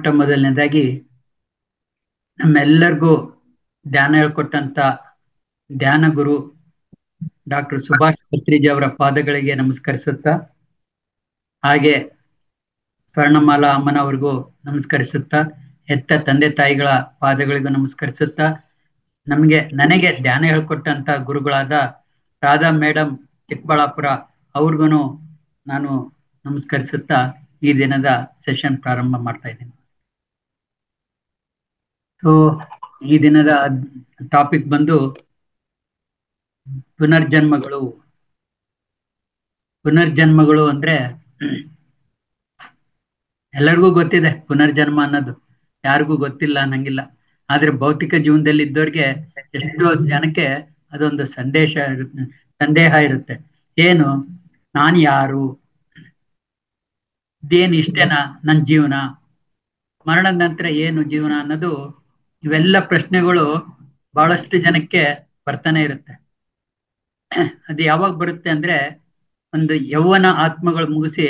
ಮೊಟ್ಟ ಮೊದಲನೇದಾಗಿ ನಮ್ಮೆಲ್ಲರಿಗೂ ಧ್ಯಾನ ಹೇಳ್ಕೊಟ್ಟಂತ ಧ್ಯಾನ ಗುರು ಡಾಕ್ಟರ್ ಸುಭಾಷ್ ಪತ್ರಿಜಿ ಅವರ ಪಾದಗಳಿಗೆ ನಮಸ್ಕರಿಸುತ್ತಾ, ಹಾಗೆ ಸ್ವರ್ಣಮಾಲಾ ಅಮ್ಮನವ್ರಿಗೂ ನಮಸ್ಕರಿಸುತ್ತಾ, ಹೆತ್ತ ತಂದೆ ತಾಯಿಗಳ ಪಾದಗಳಿಗೂ ನಮಸ್ಕರಿಸುತ್ತಾ, ನನಗೆ ಧ್ಯಾನ ಹೇಳ್ಕೊಟ್ಟಂತ ಗುರುಗಳಾದ ರಾಧಾ ಮೇಡಮ್ ಚಿಕ್ಕಬಳ್ಳಾಪುರ ಅವ್ರಿಗೂ ನಾನು ನಮಸ್ಕರಿಸುತ್ತಾ ಈ ದಿನದ ಸೆಷನ್ ಪ್ರಾರಂಭ ಮಾಡ್ತಾ ಇದ್ದೀನಿ. ಸೊ ಈ ದಿನದ ಟಾಪಿಕ್ ಬಂದು ಪುನರ್ಜನ್ಮಗಳು. ಪುನರ್ಜನ್ಮಗಳು ಅಂದ್ರೆ ಎಲ್ಲರಿಗೂ ಗೊತ್ತಿದೆ ಪುನರ್ಜನ್ಮ ಅನ್ನೋದು, ಯಾರಿಗೂ ಗೊತ್ತಿಲ್ಲ ಅನ್ನಂಗಿಲ್ಲ. ಆದ್ರೆ ಭೌತಿಕ ಜೀವನದಲ್ಲಿ ಇದ್ದವ್ರಿಗೆ ಎಷ್ಟೋ ಜನಕ್ಕೆ ಅದೊಂದು ಸಂದೇಹ ಇರುತ್ತೆ. ಏನು, ನಾನು ಯಾರು, ಇದೇನು ಇಷ್ಟೇನಾ ನನ್ನ ಜೀವನ, ಮರಣದ ನಂತರ ಏನು ಜೀವನ ಅನ್ನೋದು, ಇವೆಲ್ಲ ಪ್ರಶ್ನೆಗಳು ಬಹಳಷ್ಟು ಜನಕ್ಕೆ ಬರ್ತಾನೆ ಇರುತ್ತೆ. ಅದು ಯಾವಾಗ ಬರುತ್ತೆ ಅಂದ್ರೆ, ಒಂದು ಯೌವನ ಆತ್ಮಗಳು ಮುಗಿಸಿ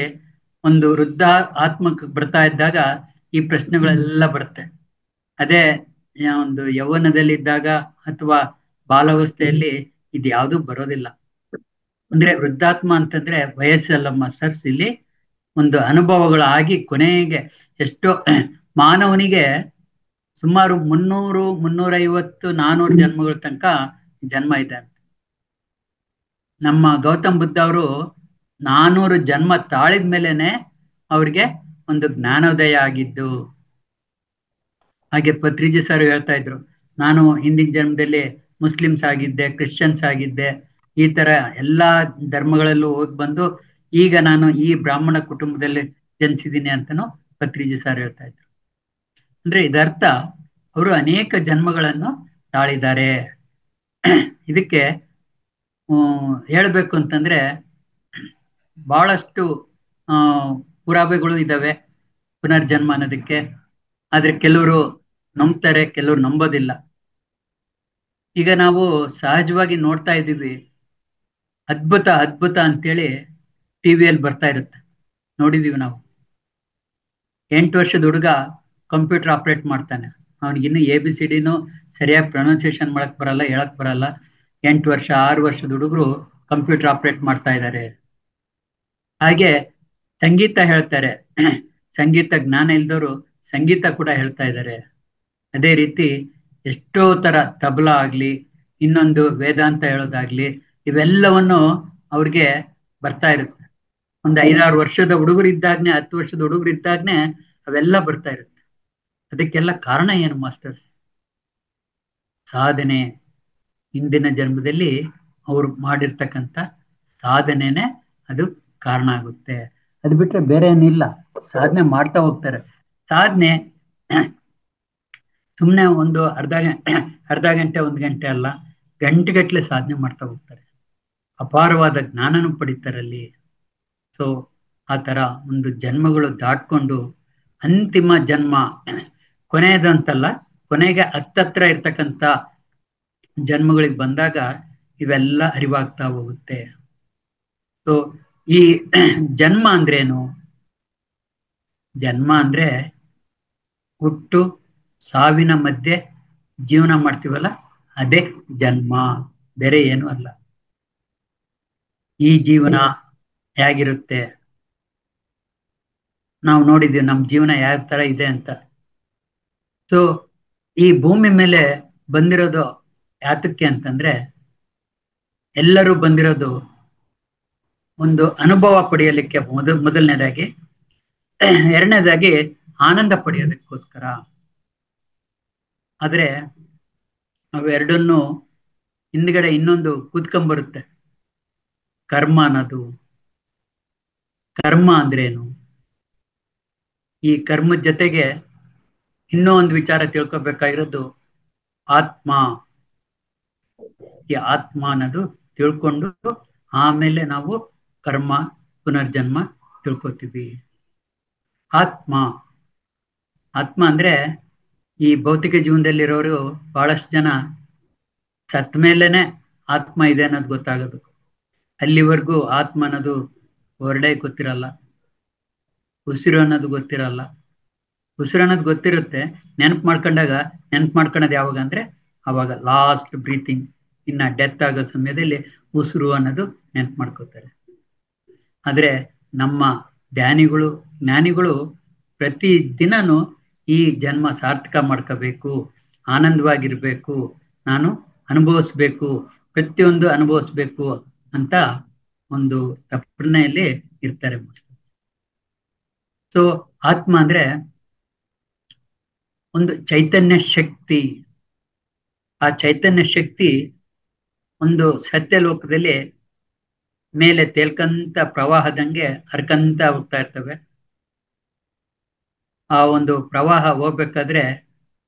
ಒಂದು ವೃದ್ಧ ಆತ್ಮಕ್ಕೆ ಬರ್ತಾ ಇದ್ದಾಗ ಈ ಪ್ರಶ್ನೆಗಳೆಲ್ಲ ಬರುತ್ತೆ. ಅದೇ ಒಂದು ಯೌವನದಲ್ಲಿದ್ದಾಗ ಅಥವಾ ಬಾಲಾವಸ್ಥೆಯಲ್ಲಿ ಇದು ಯಾವುದು ಬರೋದಿಲ್ಲ. ಅಂದ್ರೆ ವೃದ್ಧಾತ್ಮ ಅಂತಂದ್ರೆ ವಯಸ್ಸಲ್ಲ ಮಾಸ್ಟರ್ಸ್, ಇಲ್ಲಿ ಒಂದು ಅನುಭವಗಳಾಗಿ ಕೊನೆಗೆ ಎಷ್ಟೋ ಮಾನವನಿಗೆ ಸುಮಾರು 300, 350, 400 ಜನ್ಮಗಳ ತನಕ ಜನ್ಮ ಇದೆ ಅಂತ. ನಮ್ಮ ಗೌತಮ್ ಬುದ್ಧ ಅವರು 400 ಜನ್ಮ ತಾಳಿದ ಮೇಲೆನೆ ಅವ್ರಿಗೆ ಒಂದು ಜ್ಞಾನೋದಯ ಆಗಿದ್ದು. ಹಾಗೆ ಪತ್ರಿಜಿ ಸರ್ ಹೇಳ್ತಾ ಇದ್ರು, ನಾನು ಹಿಂದಿನ ಜನ್ಮದಲ್ಲಿ ಮುಸ್ಲಿಮ್ಸ್ ಆಗಿದ್ದೆ, ಕ್ರಿಶ್ಚಿಯನ್ಸ್ ಆಗಿದ್ದೆ, ಈ ತರ ಎಲ್ಲಾ ಧರ್ಮಗಳಲ್ಲೂ ಹೋಗಿ ಬಂದು ಈಗ ನಾನು ಈ ಬ್ರಾಹ್ಮಣ ಕುಟುಂಬದಲ್ಲಿ ಜನಿಸಿದ್ದೀನಿ ಅಂತನೂ ಪತ್ರಿಜಿ ಸರ್ ಹೇಳ್ತಾ ಇದ್ರು. ಅಂದ್ರೆ ಇದರ್ಥ ಅವರು ಅನೇಕ ಜನ್ಮಗಳನ್ನು ತಾಳಿದ್ದಾರೆ. ಇದಕ್ಕೆ ಹೇಳ್ಬೇಕು ಅಂತಂದ್ರೆ ಬಹಳಷ್ಟು ಪುರಾವೆಗಳು ಇದ್ದಾವೆ ಪುನರ್ಜನ್ಮ ಅನ್ನೋದಕ್ಕೆ. ಆದ್ರೆ ಕೆಲವರು ನಂಬ್ತಾರೆ, ಕೆಲವರು ನಂಬೋದಿಲ್ಲ. ಈಗ ನಾವು ಸಹಜವಾಗಿ ನೋಡ್ತಾ ಇದ್ದೀವಿ, ಅದ್ಭುತ ಅದ್ಭುತ ಅಂತೇಳಿ ಟಿವಿಯಲ್ಲಿ ಬರ್ತಾ ಇರುತ್ತೆ, ನೋಡಿದೀವಿ ನಾವು. 8 ವರ್ಷದ ಹುಡುಗ ಕಂಪ್ಯೂಟರ್ ಆಪರೇಟ್ ಮಾಡ್ತಾನೆ, ಅವನಿಗಿನ್ನು ABCDನೂ ಸರಿಯಾಗಿ ಪ್ರೊನೌನ್ಸಿಯೇಷನ್ ಮಾಡಕ್ ಬರಲ್ಲ, ಹೇಳಕ್ ಬರಲ್ಲ. 8 ವರ್ಷ 6 ವರ್ಷದ ಹುಡುಗರು ಕಂಪ್ಯೂಟರ್ ಆಪರೇಟ್ ಮಾಡ್ತಾ ಇದ್ದಾರೆ. ಹಾಗೆ ಸಂಗೀತ ಹೇಳ್ತಾರೆ, ಸಂಗೀತ ಜ್ಞಾನ ಇಲ್ದವರು ಸಂಗೀತ ಕೂಡ ಹೇಳ್ತಾ ಇದ್ದಾರೆ. ಅದೇ ರೀತಿ ಎಷ್ಟೋ ತರ ತಬಲಾ ಆಗ್ಲಿ, ಇನ್ನೊಂದು ವೇದಾಂತ ಹೇಳೋದಾಗ್ಲಿ, ಇವೆಲ್ಲವನ್ನು ಅವ್ರಿಗೆ ಬರ್ತಾ ಇರುತ್ತೆ. ಒಂದು 5-6 ವರ್ಷದ ಹುಡುಗರು ಇದ್ದಾಗ್ನೆ, 10 ವರ್ಷದ ಹುಡುಗರು ಇದ್ದಾಗ್ನೆ ಅವೆಲ್ಲ ಬರ್ತಾ ಇರುತ್ತೆ. ಅದಕ್ಕೆಲ್ಲ ಕಾರಣ ಏನು ಮಾಸ್ಟರ್ಸ್? ಸಾಧನೆ. ಹಿಂದಿನ ಜನ್ಮದಲ್ಲಿ ಅವ್ರು ಮಾಡಿರ್ತಕ್ಕಂಥ ಸಾಧನೆನೇ ಅದು ಕಾರಣ ಆಗುತ್ತೆ. ಅದು ಬಿಟ್ರೆ ಬೇರೆ ಏನಿಲ್ಲ. ಸಾಧನೆ ಮಾಡ್ತಾ ಹೋಗ್ತಾರೆ. ಸಾಧನೆ ಸುಮ್ಮನೆ ಒಂದು ಅರ್ಧ ಗಂಟೆ 1 ಗಂಟೆ ಅಲ್ಲ, ಗಂಟೆಗಟ್ಟಲೆ ಸಾಧನೆ ಮಾಡ್ತಾ ಹೋಗ್ತಾರೆ. ಅಪಾರವಾದ ಜ್ಞಾನನೂ ಪಡಿತಾರಲ್ಲಿ. ಸೊ ಆ ತರ ಒಂದು ಜನ್ಮಗಳು ದಾಟ್ಕೊಂಡು ಅಂತಿಮ ಜನ್ಮ ಕೊನೆಯದಂತಲ್ಲ, ಕೊನೆಗೆ ಹತ್ತತ್ರ ಇರ್ತಕ್ಕಂಥ ಜನ್ಮಗಳಿಗೆ ಬಂದಾಗ ಇವೆಲ್ಲ ಅರಿವಾಗ್ತಾ ಹೋಗುತ್ತೆ. ಸೊ ಈ ಜನ್ಮ ಅಂದ್ರೇನು? ಜನ್ಮ ಅಂದ್ರೆ ಹುಟ್ಟು ಸಾವಿನ ಮಧ್ಯೆ ಜೀವನ ಮಾಡ್ತೀವಲ್ಲ, ಅದೇ ಜನ್ಮ, ಬೇರೆ ಏನು ಅಲ್ಲ. ಈ ಜೀವನ ಹೇಗಿರುತ್ತೆ ನಾವು ನೋಡಿದ್ದೀವಿ, ನಮ್ಮ ಜೀವನ ಯಾವ ತರ ಇದೆ ಅಂತ. ಸೊ ಈ ಭೂಮಿ ಮೇಲೆ ಬಂದಿರೋದು ಯಾತಕ್ಕೆ ಅಂತಂದ್ರೆ, ಎಲ್ಲರೂ ಬಂದಿರೋದು ಒಂದು ಅನುಭವ ಪಡೆಯಲಿಕ್ಕೆ ಮೊದಲನೇದಾಗಿ, ಎರಡನೇದಾಗಿ ಆನಂದ ಪಡೆಯೋದಕ್ಕೋಸ್ಕರ. ಆದ್ರೆ ಅವೆರಡನ್ನು ಹಿಂದ್ಗಡೆ ಇನ್ನೊಂದು ಕೂತ್ಕೊಂಡ್ಬರುತ್ತೆ, ಕರ್ಮ ಅನ್ನೋದು. ಕರ್ಮ ಅಂದ್ರೇನು? ಈ ಕರ್ಮದ ಜೊತೆಗೆ ಇನ್ನೂ ಒಂದು ವಿಚಾರ ತಿಳ್ಕೊಬೇಕಾಗಿರೋದು ಆತ್ಮ. ಈ ಆತ್ಮ ಅನ್ನೋದು ತಿಳ್ಕೊಂಡು ಆಮೇಲೆ ನಾವು ಕರ್ಮ ಪುನರ್ಜನ್ಮ ತಿಳ್ಕೊತೀವಿ. ಆತ್ಮ ಆತ್ಮ ಅಂದ್ರೆ ಈ ಭೌತಿಕ ಜೀವನದಲ್ಲಿರೋರು ಬಹಳಷ್ಟು ಜನ ಸತ್ ಮೇಲೇನೆ ಆತ್ಮ ಇದೆ ಅನ್ನೋದು ಗೊತ್ತಾಗೋದು. ಅಲ್ಲಿವರೆಗೂ ಆತ್ಮ ಅನ್ನೋದು ಹೊರಡೆ ಗೊತ್ತಿರಲ್ಲ, ಉಸಿರು ಅನ್ನೋದು ಗೊತ್ತಿರಲ್ಲ. ಉಸಿರು ಅನ್ನೋದು ಗೊತ್ತಿರುತ್ತೆ, ನೆನಪು ಮಾಡ್ಕೊಳ್ಳೋದು ಯಾವಾಗ ಅಂದ್ರೆ ಅವಾಗ ಲಾಸ್ಟ್ ಬ್ರೀತಿಂಗ್, ಇನ್ನ ಡೆತ್ ಆಗೋ ಸಮಯದಲ್ಲಿ ಉಸಿರು ಅನ್ನೋದು ನೆನಪು ಮಾಡ್ಕೋತಾರೆ. ಆದ್ರೆ ನಮ್ಮ ಜ್ಞಾನಿಗಳು ಪ್ರತಿ ದಿನನೂ ಈ ಜನ್ಮ ಸಾರ್ಥಕ ಮಾಡ್ಕೋಬೇಕು, ಆನಂದವಾಗಿರ್ಬೇಕು, ನಾನು ಅನುಭವಿಸ್ಬೇಕು, ಪ್ರತಿಯೊಂದು ಅನುಭವಿಸ್ಬೇಕು ಅಂತ ಒಂದು ತಪ್ಪನೆಯಲ್ಲಿ ಇರ್ತಾರೆ. ಸೊ ಆತ್ಮ ಅಂದ್ರೆ ಒಂದು ಚೈತನ್ಯ ಶಕ್ತಿ. ಆ ಚೈತನ್ಯ ಶಕ್ತಿ ಒಂದು ಸತ್ಯ ಲೋಕದಲ್ಲಿ ಮೇಲೆ ತೇಲ್ಕಂತ ಪ್ರವಾಹದಂಗೆ ಹರ್ಕಂತ ಹೋಗ್ತಾ ಇರ್ತವೆ. ಆ ಒಂದು ಪ್ರವಾಹ ಹೋಗ್ಬೇಕಾದ್ರೆ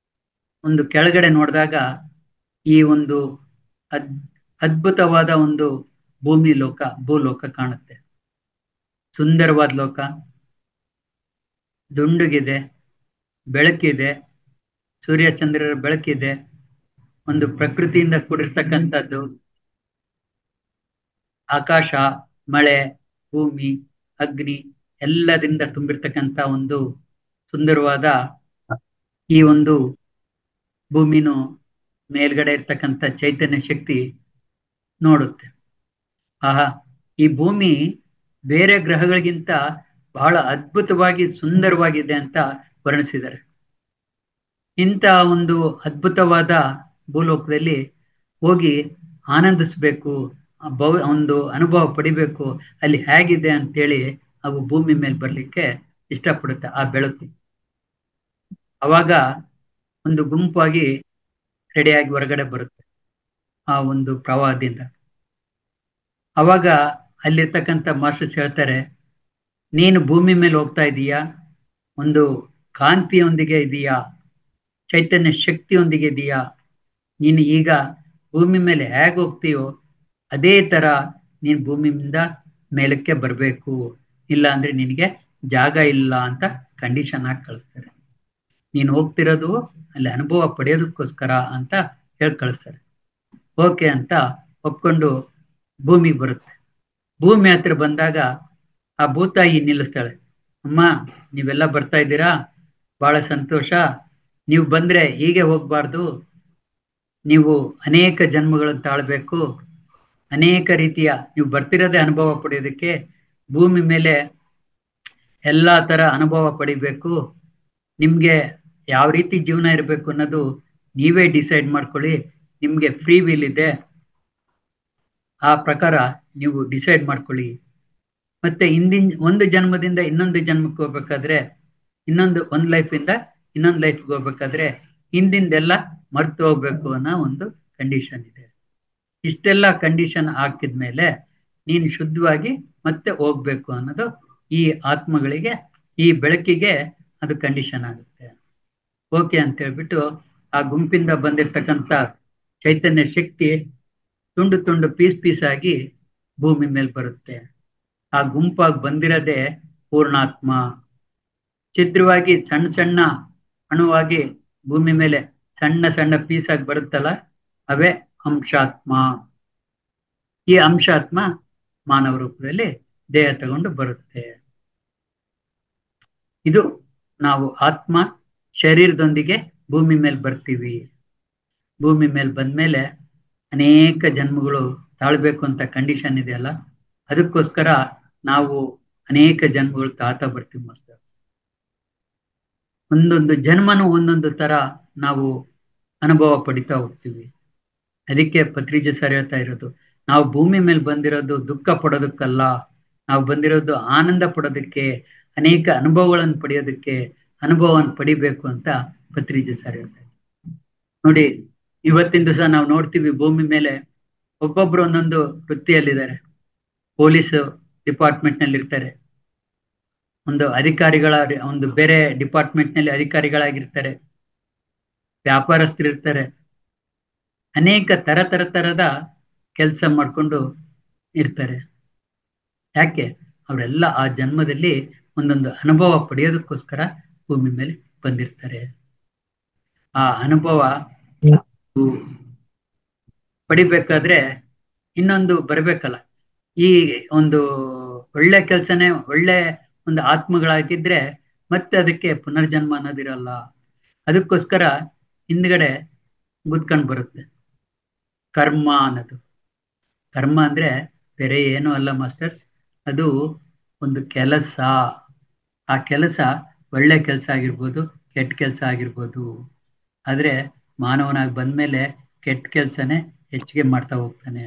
ಒಂದು ಕೆಳಗಡೆ ನೋಡಿದಾಗ ಈ ಒಂದು ಅದ್ಭುತವಾದ ಒಂದು ಭೂಲೋಕ ಕಾಣುತ್ತೆ. ಸುಂದರವಾದ ಲೋಕ, ದುಂಡುಗಿದೆ, ಬೆಳಕಿದೆ, ಸೂರ್ಯ ಚಂದ್ರರ ಬೆಳಕಿದೆ, ಒಂದು ಪ್ರಕೃತಿಯಿಂದ ಕೂಡಿರ್ತಕ್ಕಂಥದ್ದು, ಆಕಾಶ, ಮಳೆ, ಭೂಮಿ, ಅಗ್ನಿ ಎಲ್ಲದಿಂದ ತುಂಬಿರ್ತಕ್ಕಂಥ ಒಂದು ಸುಂದರವಾದ ಈ ಒಂದು ಭೂಮಿನೂ ಮೇಲ್ಗಡೆ ಇರ್ತಕ್ಕಂಥ ಚೈತನ್ಯ ಶಕ್ತಿ ನೋಡುತ್ತೆ. ಆಹಾ, ಈ ಭೂಮಿ ಬೇರೆ ಗ್ರಹಗಳಿಗಿಂತ ಬಹಳ ಅದ್ಭುತವಾಗಿ ಸುಂದರವಾಗಿದೆ ಅಂತ ವರ್ಣಿಸಿದ್ದಾರೆ. ಇಂಥ ಒಂದು ಅದ್ಭುತವಾದ ಭೂಲೋಕದಲ್ಲಿ ಹೋಗಿ ಆನಂದಿಸ್ಬೇಕು, ಒಂದು ಅನುಭವ ಪಡಿಬೇಕು, ಅಲ್ಲಿ ಹೇಗಿದೆ ಅಂತೇಳಿ ಅವು ಭೂಮಿ ಮೇಲೆ ಬರ್ಲಿಕ್ಕೆ ಇಷ್ಟಪಡುತ್ತೆ. ಆ ಬೆಳಕು ಅವಾಗ ಒಂದು ಗುಂಪಾಗಿ ರೆಡಿಯಾಗಿ ಹೊರಗಡೆ ಬರುತ್ತೆ ಆ ಒಂದು ಪ್ರವಾಹದಿಂದ. ಅವಾಗ ಅಲ್ಲಿರ್ತಕ್ಕಂಥ ಮಾಸ್ಟರ್ಸ್ ಹೇಳ್ತಾರೆ, ನೀನು ಭೂಮಿ ಮೇಲೆ ಹೋಗ್ತಾ ಇದೀಯಾ, ಒಂದು ಕಾಂತಿಯೊಂದಿಗೆ ಇದೀಯಾ, ಚೈತನ್ಯ ಶಕ್ತಿಯೊಂದಿಗೆ ಇದೀಯಾ, ನೀನು ಈಗ ಭೂಮಿ ಮೇಲೆ ಹೇಗೆ ಹೋಗ್ತೀಯೋ ಅದೇ ತರ ನೀನು ಭೂಮಿಯಿಂದ ಮೇಲಕ್ಕೆ ಬರಬೇಕು, ಇಲ್ಲ ಅಂದ್ರೆ ನಿನಗೆ ಜಾಗ ಇಲ್ಲ ಅಂತ ಕಂಡೀಷನ್ ಆಗಿ ಕಳಿಸ್ತಾರೆ. ನೀನು ಹೋಗ್ತಿರೋದು ಅಲ್ಲಿ ಅನುಭವ ಪಡೆಯೋದಕ್ಕೋಸ್ಕರ ಅಂತ ಹೇಳಿ ಕಳಿಸ್ತಾರೆ. ಓಕೆ ಅಂತ ಒಪ್ಕೊಂಡು ಭೂಮಿಗೆ ಬರುತ್ತೆ. ಭೂಮಿ ಹತ್ರ ಬಂದಾಗ ಆ ಭೂತಾಯಿ ನಿಲ್ಲಿಸ್ತಾಳೆ. ಅಮ್ಮ, ನೀವೆಲ್ಲ ಬರ್ತಾ ಇದ್ದೀರಾ, ಬಹಳ ಸಂತೋಷ. ನೀವು ಬಂದ್ರೆ ಹೀಗೆ ಹೋಗ್ಬಾರ್ದು, ನೀವು ಅನೇಕ ಜನ್ಮಗಳನ್ನು ತಾಳ್ಬೇಕು, ಅನೇಕ ರೀತಿಯ ನೀವು ಬರ್ತಿರೋದೇ ಅನುಭವ ಪಡೆಯೋದಕ್ಕೆ, ಭೂಮಿ ಮೇಲೆ ಎಲ್ಲಾ ತರ ಅನುಭವ ಪಡಿಬೇಕು. ನಿಮ್ಗೆ ಯಾವ ರೀತಿ ಜೀವನ ಇರಬೇಕು ಅನ್ನೋದು ನೀವೇ ಡಿಸೈಡ್ ಮಾಡ್ಕೊಳ್ಳಿ, ನಿಮ್ಗೆ ಫ್ರೀ ವಿಲ್ ಇದೆ, ಆ ಪ್ರಕಾರ ನೀವು ಡಿಸೈಡ್ ಮಾಡ್ಕೊಳ್ಳಿ. ಮತ್ತೆ ಒಂದು ಜನ್ಮದಿಂದ ಇನ್ನೊಂದು ಜನ್ಮಕ್ಕೆ ಹೋಗ್ಬೇಕಾದ್ರೆ, ಒಂದು ಲೈಫಿಂದ ಇನ್ನೊಂದು ಲೈಫ್ಗೆ ಹೋಗ್ಬೇಕಾದ್ರೆ ಹಿಂದಿಂದೆಲ್ಲ ಮರ್ತು ಹೋಗ್ಬೇಕು ಅನ್ನೋ ಒಂದು ಕಂಡೀಷನ್ ಇದೆ. ಇಷ್ಟೆಲ್ಲ ಕಂಡೀಷನ್ ಹಾಕಿದ್ಮೇಲೆ ನೀನು ಶುದ್ಧವಾಗಿ ಮತ್ತೆ ಹೋಗ್ಬೇಕು ಅನ್ನೋದು ಈ ಆತ್ಮಗಳಿಗೆ, ಈ ಬೆಳಕಿಗೆ ಅದು ಕಂಡೀಷನ್ ಆಗುತ್ತೆ. ಓಕೆ ಅಂತ ಹೇಳ್ಬಿಟ್ಟು ಆ ಗುಂಪಿಂದ ಬಂದಿರ್ತಕ್ಕಂಥ ಚೈತನ್ಯ ಶಕ್ತಿ ತುಂಡು ತುಂಡು ಪೀಸ್ ಆಗಿ ಭೂಮಿ ಮೇಲೆ ಬರುತ್ತೆ. ಆ ಗುಂಪಾಗಿ ಬಂದಿರೋದೇ ಪೂರ್ಣಾತ್ಮ. ಛಿದ್ರವಾಗಿ ಸಣ್ಣ ಸಣ್ಣ ಅಣುವಾಗಿ ಭೂಮಿ ಮೇಲೆ ಸಣ್ಣ ಸಣ್ಣ ಪೀಸಾಗಿ ಬರುತ್ತಲ್ಲ, ಅವೇ ಅಂಶಾತ್ಮ. ಈ ಅಂಶಾತ್ಮ ಮಾನವ ರೂಪದಲ್ಲಿ ದೇಹ ತಗೊಂಡು ಬರುತ್ತೆ. ಇದು ನಾವು ಆತ್ಮ ಶರೀರದೊಂದಿಗೆ ಭೂಮಿ ಮೇಲೆ ಬರ್ತೀವಿ. ಭೂಮಿ ಮೇಲೆ ಬಂದ್ಮೇಲೆ ಅನೇಕ ಜನ್ಮಗಳು ತಾಳ್ಬೇಕು ಅಂತ ಕಂಡೀಷನ್ ಇದೆಯಲ್ಲ, ಅದಕ್ಕೋಸ್ಕರ ನಾವು ಅನೇಕ ಜನ್ಮಗಳು ತಾಳ್ತಾ ಬರ್ತೀವಿ ಮಾಸ್ಟರ್ಸ್. ಒಂದೊಂದು ಜನ್ಮನೂ ಒಂದೊಂದು ತರ ನಾವು ಅನುಭವ ಪಡಿತಾ ಹೋಗ್ತೀವಿ. ಅದಕ್ಕೆ ಪತ್ರಿಜಿ ಸರ್ ಹೇಳ್ತಾ ಇರೋದು, ನಾವು ಭೂಮಿ ಮೇಲೆ ಬಂದಿರೋದು ದುಃಖ ಪಡೋದಕ್ಕಲ್ಲ, ನಾವು ಬಂದಿರೋದು ಆನಂದ ಪಡೋದಕ್ಕೆ, ಅನೇಕ ಅನುಭವಗಳನ್ನು ಪಡೆಯೋದಕ್ಕೆ, ಅನುಭವವನ್ನು ಪಡಿಬೇಕು ಅಂತ ಪತ್ರಿಜಿ ಸರ್ ಹೇಳ್ತಾ ಇದ್ದಾರೆ. ನೋಡಿ, ಇವತ್ತಿನ ದಿವಸ ನಾವು ನೋಡ್ತೀವಿ ಭೂಮಿ ಮೇಲೆ ಒಬ್ಬೊಬ್ರು ಒಂದೊಂದು ವೃತ್ತಿಯಲ್ಲಿದ್ದಾರೆ. ಪೊಲೀಸ್ ಡಿಪಾರ್ಟ್ಮೆಂಟ್ ನಲ್ಲಿ ಇರ್ತಾರೆ, ಒಂದು ಒಂದು ಬೇರೆ ಡಿಪಾರ್ಟ್ಮೆಂಟ್ ನಲ್ಲಿ ಅಧಿಕಾರಿಗಳಾಗಿರ್ತಾರೆ, ವ್ಯಾಪಾರಸ್ಥರಿರ್ತಾರೆ, ಅನೇಕ ತರದ ಕೆಲಸ ಮಾಡ್ಕೊಂಡು ಇರ್ತಾರೆ. ಯಾಕೆ? ಅವರೆಲ್ಲ ಆ ಜನ್ಮದಲ್ಲಿ ಒಂದೊಂದು ಅನುಭವ ಪಡೆಯೋದಕ್ಕೋಸ್ಕರ ಭೂಮಿ ಮೇಲೆ ಬಂದಿರ್ತಾರೆ. ಆ ಅನುಭವ ಪಡಿಬೇಕಾದ್ರೆ ಇನ್ನೊಂದು ಬರಬೇಕಲ್ಲ. ಈ ಒಂದು ಒಳ್ಳೆ ಕೆಲಸನೇ, ಒಳ್ಳೆ ಒಂದು ಆತ್ಮಗಳಾಗಿದ್ರೆ ಮತ್ತೆ ಅದಕ್ಕೆ ಪುನರ್ಜನ್ಮ ಅನ್ನೋದಿರಲ್ಲ. ಅದಕ್ಕೋಸ್ಕರ ಹಿಂದ್ಗಡೆ ಗುದ್ಕೊಂಡು ಬರುತ್ತೆ ಕರ್ಮ ಅನ್ನೋದು. ಕರ್ಮ ಅಂದ್ರೆ ಬೇರೆ ಏನು ಅಲ್ಲ ಮಾಸ್ಟರ್ಸ್, ಅದು ಒಂದು ಕೆಲಸ. ಆ ಕೆಲಸ ಒಳ್ಳೆ ಕೆಲಸ ಆಗಿರ್ಬೋದು, ಕೆಟ್ಟ ಕೆಲಸ ಆಗಿರ್ಬೋದು. ಆದ್ರೆ ಮಾನವನಾಗಿ ಬಂದ್ಮೇಲೆ ಕೆಟ್ಟ ಕೆಲಸನೇ ಹೆಚ್ಚಿಗೆ ಮಾಡ್ತಾ ಹೋಗ್ತಾನೆ.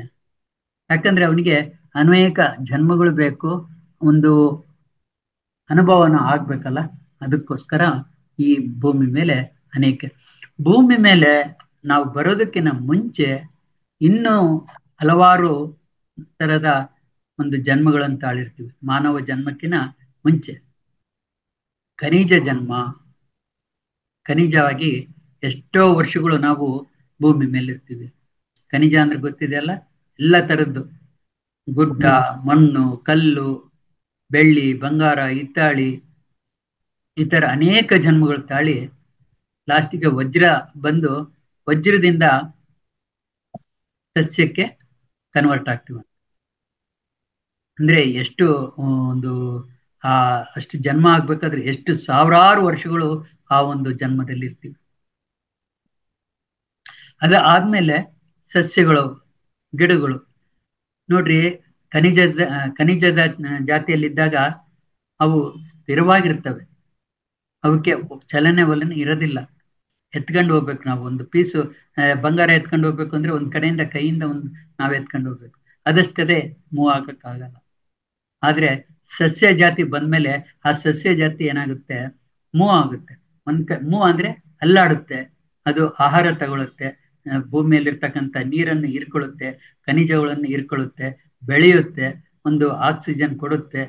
ಯಾಕಂದ್ರೆ ಅವನಿಗೆ ಅನೇಕ ಜನ್ಮಗಳು ಬೇಕು, ಒಂದು ಅನುಭವನ ಆಗ್ಬೇಕಲ್ಲ. ಅದಕ್ಕೋಸ್ಕರ ಈ ಭೂಮಿ ಮೇಲೆ ಅನೇಕ, ಭೂಮಿ ಮೇಲೆ ನಾವು ಬರೋದಕ್ಕಿಂತ ಮುಂಚೆ ಇನ್ನೂ ಹಲವಾರು ತರದ ಒಂದು ಜನ್ಮಗಳನ್ನು ತಾಳಿರ್ತೀವಿ. ಮಾನವ ಜನ್ಮಕ್ಕಿಂತ ಮುಂಚೆ ಖನಿಜ ಜನ್ಮ, ಖನಿಜವಾಗಿ ಎಷ್ಟೋ ವರ್ಷಗಳು ನಾವು ಭೂಮಿ ಮೇಲೆ ಇರ್ತೀವಿ. ಖನಿಜ ಅಂದ್ರೆ ಗೊತ್ತಿದೆಯಲ್ಲ, ಎಲ್ಲ ತರದ್ದು ಗುಡ್ಡ, ಮಣ್ಣು, ಕಲ್ಲು, ಬೆಳ್ಳಿ, ಬಂಗಾರ, ಹಿತ್ತಾಳಿ, ಈ ತರ ಅನೇಕ ಜನ್ಮಗಳು ತಾಳಿ ಲಾಸ್ಟಿಗೆ ವಜ್ರ ಬಂದು ವಜ್ರದಿಂದ ಸಸ್ಯಕ್ಕೆ ಕನ್ವರ್ಟ್ ಆಗ್ತೀವಿ. ಅಂದ್ರೆ ಎಷ್ಟು ಒಂದು ಆ ಅಷ್ಟು ಜನ್ಮ ಆಗ್ಬೇಕಾದ್ರೆ ಎಷ್ಟು ಸಾವಿರಾರು ವರ್ಷಗಳು ಆ ಒಂದು ಜನ್ಮದಲ್ಲಿ ಇರ್ತೀವಿ. ಆದ್ಮೇಲೆ ಸಸ್ಯಗಳು, ಗಿಡಗಳು ನೋಡ್ರಿ, ಖನಿಜದ ಜಾತಿಯಲ್ಲಿದ್ದಾಗ ಅವು ಸ್ಥಿರವಾಗಿರ್ತವೆ, ಅವಕ್ಕೆ ಚಲನೆ ವಲನೆ ಇರೋದಿಲ್ಲ. ಎತ್ಕೊಂಡು ಹೋಗ್ಬೇಕು ನಾವು, ಒಂದು ಪೀಸು ಬಂಗಾರ ಎತ್ಕೊಂಡು ಹೋಗ್ಬೇಕು ಅಂದ್ರೆ ಒಂದ್ ಕಡೆಯಿಂದ ಕೈಯಿಂದ ನಾವ್ ಎತ್ಕೊಂಡು ಹೋಗ್ಬೇಕು, ಅದಷ್ಟೇ ಮೂವ್ ಆಗಕ್ಕಾಗಲ್ಲ. ಆದ್ರೆ ಸಸ್ಯ ಜಾತಿ ಬಂದ್ಮೇಲೆ ಆ ಸಸ್ಯ ಜಾತಿ ಏನಾಗುತ್ತೆ, ಮೂವ್ ಆಗುತ್ತೆ. ಮೂವ್ ಅಂದ್ರೆ ಅಲ್ಲಾಡುತ್ತೆ, ಅದು ಆಹಾರ ತಗೊಳುತ್ತೆ, ಭೂಮಿಯಲ್ಲಿರ್ತಕ್ಕಂಥ ನೀರನ್ನು ಹೀರ್ಕೊಳ್ಳುತ್ತೆ, ಖನಿಜಗಳನ್ನು ಹೀರ್ಕೊಳ್ಳುತ್ತೆ, ಬೆಳೆಯುತ್ತೆ, ಒಂದು ಆಕ್ಸಿಜನ್ ಕೊಡುತ್ತೆ.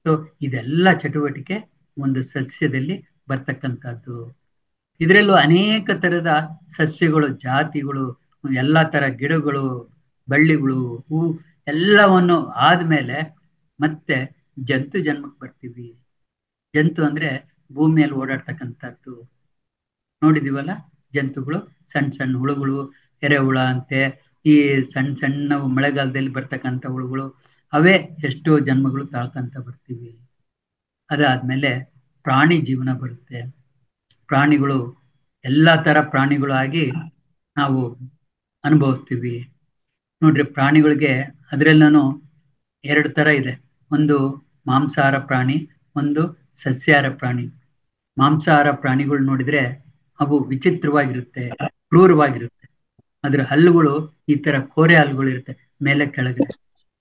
ಸೊ ಇದೆಲ್ಲ ಚಟುವಟಿಕೆ ಒಂದು ಸಸ್ಯದಲ್ಲಿ ಬರ್ತಕ್ಕಂಥದ್ದು. ಇದರಲ್ಲೂ ಅನೇಕ ತರದ ಸಸ್ಯಗಳು, ಜಾತಿಗಳು, ಎಲ್ಲಾ ತರ ಗಿಡಗಳು, ಬಳ್ಳಿಗಳು, ಹೂ ಎಲ್ಲವನ್ನು ಆದ್ಮೇಲೆ ಮತ್ತೆ ಜಂತು ಜನ್ಮಕ್ಕೆ ಬರ್ತೀವಿ. ಜಂತು ಅಂದ್ರೆ ಭೂಮಿಯಲ್ಲಿ ಓಡಾಡ್ತಕ್ಕಂಥದ್ದು. ನೋಡಿದೀವಲ್ಲ ಜಂತುಗಳು, ಸಣ್ಣ ಸಣ್ಣ ಹುಳುಗಳು, ಎರೆಹುಳ ಅಂತೆ, ಈ ಸಣ್ಣ ಸಣ್ಣ ಮಳೆಗಾಲದಲ್ಲಿ ಬರ್ತಕ್ಕಂಥ ಹುಳುಗಳು, ಅವೇ ಎಷ್ಟೋ ಜನ್ಮಗಳು ತಾಳ್ಕಂತ ಬರ್ತೀವಿ. ಅದಾದ್ಮೇಲೆ ಪ್ರಾಣಿ ಜೀವನ ಬರುತ್ತೆ. ಪ್ರಾಣಿಗಳು ಎಲ್ಲಾ ತರ ಪ್ರಾಣಿಗಳು ಆಗಿ ನಾವು ಅನುಭವಿಸ್ತೀವಿ. ನೋಡ್ರಿ, ಪ್ರಾಣಿಗಳಿಗೆ ಅದ್ರಲ್ಲೂ ಎರಡು ತರ ಇದೆ. ಒಂದು ಮಾಂಸಾಹಾರ ಪ್ರಾಣಿ, ಒಂದು ಸಸ್ಯಾಹಾರ ಪ್ರಾಣಿ. ಮಾಂಸಾಹಾರ ಪ್ರಾಣಿಗಳು ನೋಡಿದ್ರೆ ಅವು ವಿಚಿತ್ರವಾಗಿರುತ್ತೆ, ಕ್ರೂರವಾಗಿರುತ್ತೆ. ಅದ್ರ ಹಲ್ಲುಗಳು ಈ ತರ ಕೋರೆ ಹಲ್ಲುಗಳು ಇರುತ್ತೆ ಮೇಲೆ ಕೆಳಗಡೆ.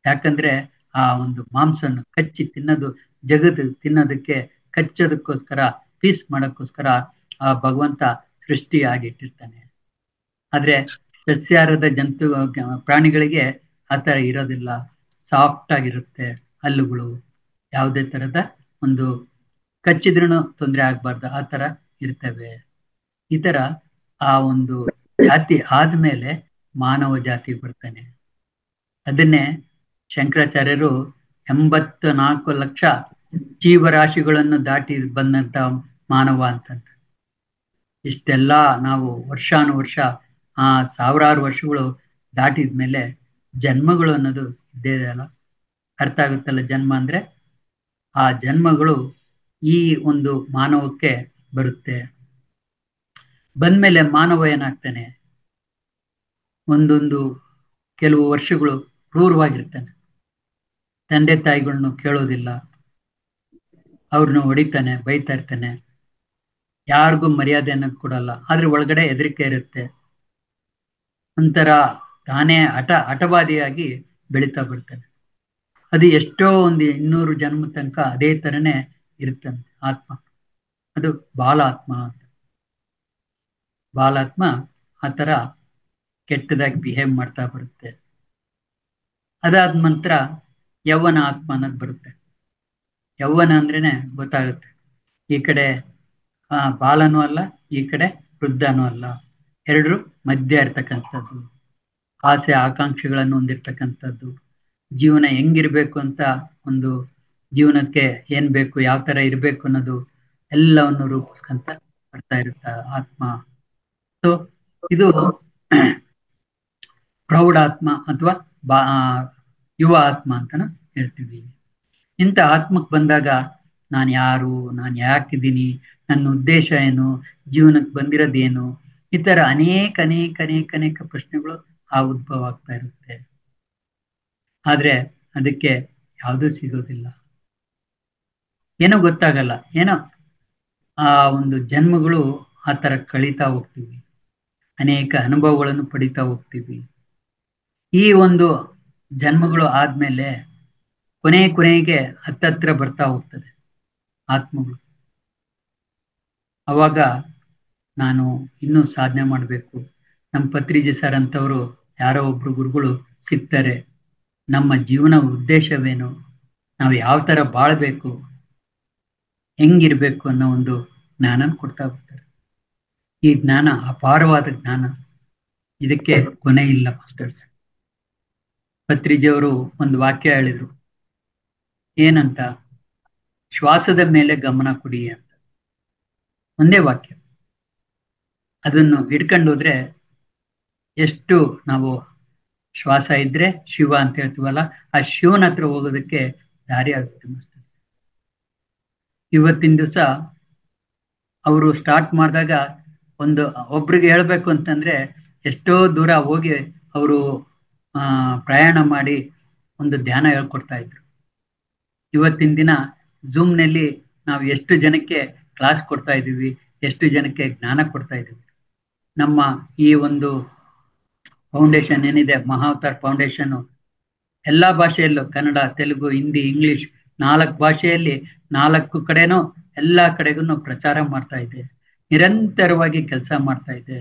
ಯಾಕಂದ್ರೆ ಆ ಒಂದು ಮಾಂಸನ್ನು ಕಚ್ಚಿ ತಿನ್ನೋದು, ಜಗದು ತಿನ್ನೋದಕ್ಕೆ, ಕಚ್ಚೋದಕ್ಕೋಸ್ಕರ, ಪೀಸ್ ಮಾಡೋಕ್ಕೋಸ್ಕರ ಆ ಭಗವಂತ ಸೃಷ್ಟಿ ಆಗಿಟ್ಟಿರ್ತಾನೆ. ಆದ್ರೆ ಸಸ್ಯಾಹಾರದ ಪ್ರಾಣಿಗಳಿಗೆ ಆ ತರ ಇರೋದಿಲ್ಲ, ಸಾಫ್ಟ್ ಆಗಿರುತ್ತೆ ಹಲ್ಲುಗಳು, ಯಾವುದೇ ತರದ ಒಂದು ಕಚ್ಚಿದ್ರೂ ತೊಂದರೆ ಆಗ್ಬಾರ್ದು ಆ ತರ ಇರ್ತವೆ. ಈ ತರ ಆ ಒಂದು ಜಾತಿ ಆದ್ಮೇಲೆ ಮಾನವ ಜಾತಿ ಬರ್ತಾನೆ. ಅದನ್ನೇ ಶಂಕರಾಚಾರ್ಯರು 84 ಲಕ್ಷ ಜೀವರಾಶಿಗಳನ್ನು ದಾಟಿ ಬಂದಂತ ಮಾನವ ಅಂತಂತ. ಇಷ್ಟೆಲ್ಲ ನಾವು ವರ್ಷಾನುವರ್ಷ ಆ ಸಾವಿರಾರು ವರ್ಷಗಳು ದಾಟಿದ್ಮೇಲೆ ಜನ್ಮಗಳು ಅನ್ನೋದು ಇದ್ದೇ ಅಲ್ಲ. ಅರ್ಥ ಆಗುತ್ತಲ್ಲ ಜನ್ಮ ಅಂದ್ರೆ? ಆ ಜನ್ಮಗಳು ಈ ಒಂದು ಮಾನವಕ್ಕೆ ಬರುತ್ತೆ. ಬಂದ್ಮೇಲೆ ಮಾನವ ಏನಾಗ್ತಾನೆ, ಒಂದೊಂದು ಕೆಲವು ವರ್ಷಗಳು ಕ್ರೂರವಾಗಿರ್ತಾನೆ. ತಂದೆ ತಾಯಿಗಳನ್ನು ಕೇಳೋದಿಲ್ಲ, ಅವ್ರನ್ನ ಹೊಡಿತಾನೆ, ಬೈತಾ ಇರ್ತಾನೆ, ಯಾರಿಗೂ ಮರ್ಯಾದೆ ಅನ್ನೋದು ಕೊಡಲ್ಲ. ಆದ್ರೆ ಒಳಗಡೆ ಹೆದರಿಕೆ ಇರುತ್ತೆ. ಒಂಥರ ತಾನೇ ಹಠವಾದಿಯಾಗಿ ಬೆಳೀತಾ ಬರ್ತಾನೆ. ಅದು ಎಷ್ಟೋ ಒಂದು 200 ಜನ್ಮ ತನಕ ಅದೇ ತರನೇ ಇರುತ್ತಂತೆ ಆತ್ಮ. ಅದು ಬಾಲಾತ್ಮ ಅಂತ. ಬಾಲಾತ್ಮ ಆ ತರ ಕೆಟ್ಟದಾಗಿ ಬಿಹೇವ್ ಮಾಡ್ತಾ ಬರುತ್ತೆ. ಅದಾದ ನಂತರ ಯೌವನ ಆತ್ಮ ಅನ್ನೋದು ಬರುತ್ತೆ. ಯೌವನ ಅಂದ್ರೇನೆ ಗೊತ್ತಾಗುತ್ತೆ, ಈ ಕಡೆ ಬಾಲನೂ ಅಲ್ಲ, ಈ ಕಡೆ ವೃದ್ಧನೂ ಅಲ್ಲ, ಎರಡರು ಮಧ್ಯ ಇರ್ತಕ್ಕಂಥದ್ದು. ಆಸೆ ಆಕಾಂಕ್ಷೆಗಳನ್ನು ಹೊಂದಿರ್ತಕ್ಕಂಥದ್ದು. ಜೀವನ ಹೆಂಗಿರ್ಬೇಕು ಅಂತ, ಒಂದು ಜೀವನಕ್ಕೆ ಏನ್ ಬೇಕು, ಯಾವ ತರ ಇರ್ಬೇಕು ಅನ್ನೋದು ಎಲ್ಲವನ್ನು ರೂಪಿಸ್ಕೊಂತ ಬರ್ತಾ ಇರುತ್ತ ಆತ್ಮ. ಸೊ ಇದು ಪ್ರೌಢಾತ್ಮ ಅಥವಾ ಯುವ ಆತ್ಮ ಅಂತಾನು ಹೇಳ್ತೀವಿ. ಇಂಥ ಆತ್ಮಕ್ಕೆ ಬಂದಾಗ ನಾನು ಯಾರು, ನಾನು ಯಾಕಿದ್ದೀನಿ, ನನ್ನ ಉದ್ದೇಶ ಏನು, ಜೀವನಕ್ಕೆ ಬಂದಿರೋದೇನು, ಈ ತರ ಅನೇಕ ಅನೇಕ ಅನೇಕ ಅನೇಕ ಪ್ರಶ್ನೆಗಳು ಆ ಉದ್ಭವ ಆಗ್ತಾ ಇರುತ್ತೆ. ಆದ್ರೆ ಅದಕ್ಕೆ ಯಾವುದೂ ಸಿಗೋದಿಲ್ಲ, ಏನೋ ಗೊತ್ತಾಗಲ್ಲ. ಏನೋ ಆ ಒಂದು ಜನ್ಮಗಳು ಆ ತರ ಕಳೀತಾ ಹೋಗ್ತೀವಿ, ಅನೇಕ ಅನುಭವಗಳನ್ನು ಪಡಿತಾ ಹೋಗ್ತೀವಿ. ಈ ಒಂದು ಜನ್ಮಗಳು ಆದ್ಮೇಲೆ ಕೊನೆಗೆ ಹತ್ತತ್ರ ಬರ್ತಾ ಹೋಗ್ತದೆ ಆತ್ಮಗಳು. ಅವಾಗ ನಾನು ಇನ್ನೂ ಸಾಧನೆ ಮಾಡಬೇಕು. ನಮ್ಮ ಪತ್ರಿಜಿ ಸರ್ ಅಂತವರು ಯಾರೋ ಒಬ್ರು ಗುರುಗಳು ಸಿಗ್ತಾರೆ. ನಮ್ಮ ಜೀವನ ಉದ್ದೇಶವೇನು, ನಾವು ಯಾವ ತರ ಬಾಳ್ಬೇಕು, ಹೆಂಗಿರ್ಬೇಕು ಅನ್ನೋ ಒಂದು ಜ್ಞಾನ ಕೊಡ್ತಾ ಹೋಗ್ತಾರೆ. ಈ ಜ್ಞಾನ ಅಪಾರವಾದ ಜ್ಞಾನ, ಇದಕ್ಕೆ ಕೊನೆ ಇಲ್ಲ ಮಾಸ್ಟರ್ಸ್. ಪತ್ರಿಜಿಯವರು ಒಂದು ವಾಕ್ಯ ಹೇಳಿದ್ರು, ಏನಂತ, ಶ್ವಾಸದ ಮೇಲೆ ಗಮನ ಕೊಡಿ ಅಂತ. ಒಂದೇ ವಾಕ್ಯ, ಅದನ್ನು ಹಿಡ್ಕೊಂಡು ಹೋದ್ರೆ ಎಷ್ಟು ನಾವು ಶ್ವಾಸ ಇದ್ರೆ ಶಿವ ಅಂತ ಹೇಳ್ತೀವಲ್ಲ, ಆ ಶಿವನ ಹತ್ರ ಹೋಗೋದಕ್ಕೆ ದಾರಿ ಆಗುತ್ತೆ ಮಾಸ್ಟರ್. ಇವತ್ತಿನ ದಿವಸ ಅವರು ಸ್ಟಾರ್ಟ್ ಮಾಡಿದಾಗ ಒಬ್ರಿಗೆ ಹೇಳ್ಬೇಕು ಅಂತಂದ್ರೆ ಎಷ್ಟೋ ದೂರ ಹೋಗಿ ಅವರು ಪ್ರಯಾಣ ಮಾಡಿ ಒಂದು ಧ್ಯಾನ ಹೇಳ್ಕೊಡ್ತಾ ಇದ್ರು. ಇವತ್ತಿನ ದಿನ ಝೂಮ್ನಲ್ಲಿ ನಾವು ಎಷ್ಟು ಜನಕ್ಕೆ ಕ್ಲಾಸ್ ಕೊಡ್ತಾ ಇದ್ದೀವಿ, ಎಷ್ಟು ಜನಕ್ಕೆ ಜ್ಞಾನ ಕೊಡ್ತಾ ಇದ್ದೀವಿ. ನಮ್ಮ ಈ ಒಂದು ಫೌಂಡೇಶನ್ ಏನಿದೆ, ಮಹಾವತಾರ್ ಫೌಂಡೇಶನ್, ಎಲ್ಲಾ ಭಾಷೆಯಲ್ಲೂ, ಕನ್ನಡ, ತೆಲುಗು, ಹಿಂದಿ, ಇಂಗ್ಲಿಷ್, 4 ಭಾಷೆಯಲ್ಲಿ 4 ಕಡೆನೂ ಎಲ್ಲಾ ಕಡೆಗೂ ಪ್ರಚಾರ ಮಾಡ್ತಾ ಇದೆ, ನಿರಂತರವಾಗಿ ಕೆಲಸ ಮಾಡ್ತಾ ಇದೆ.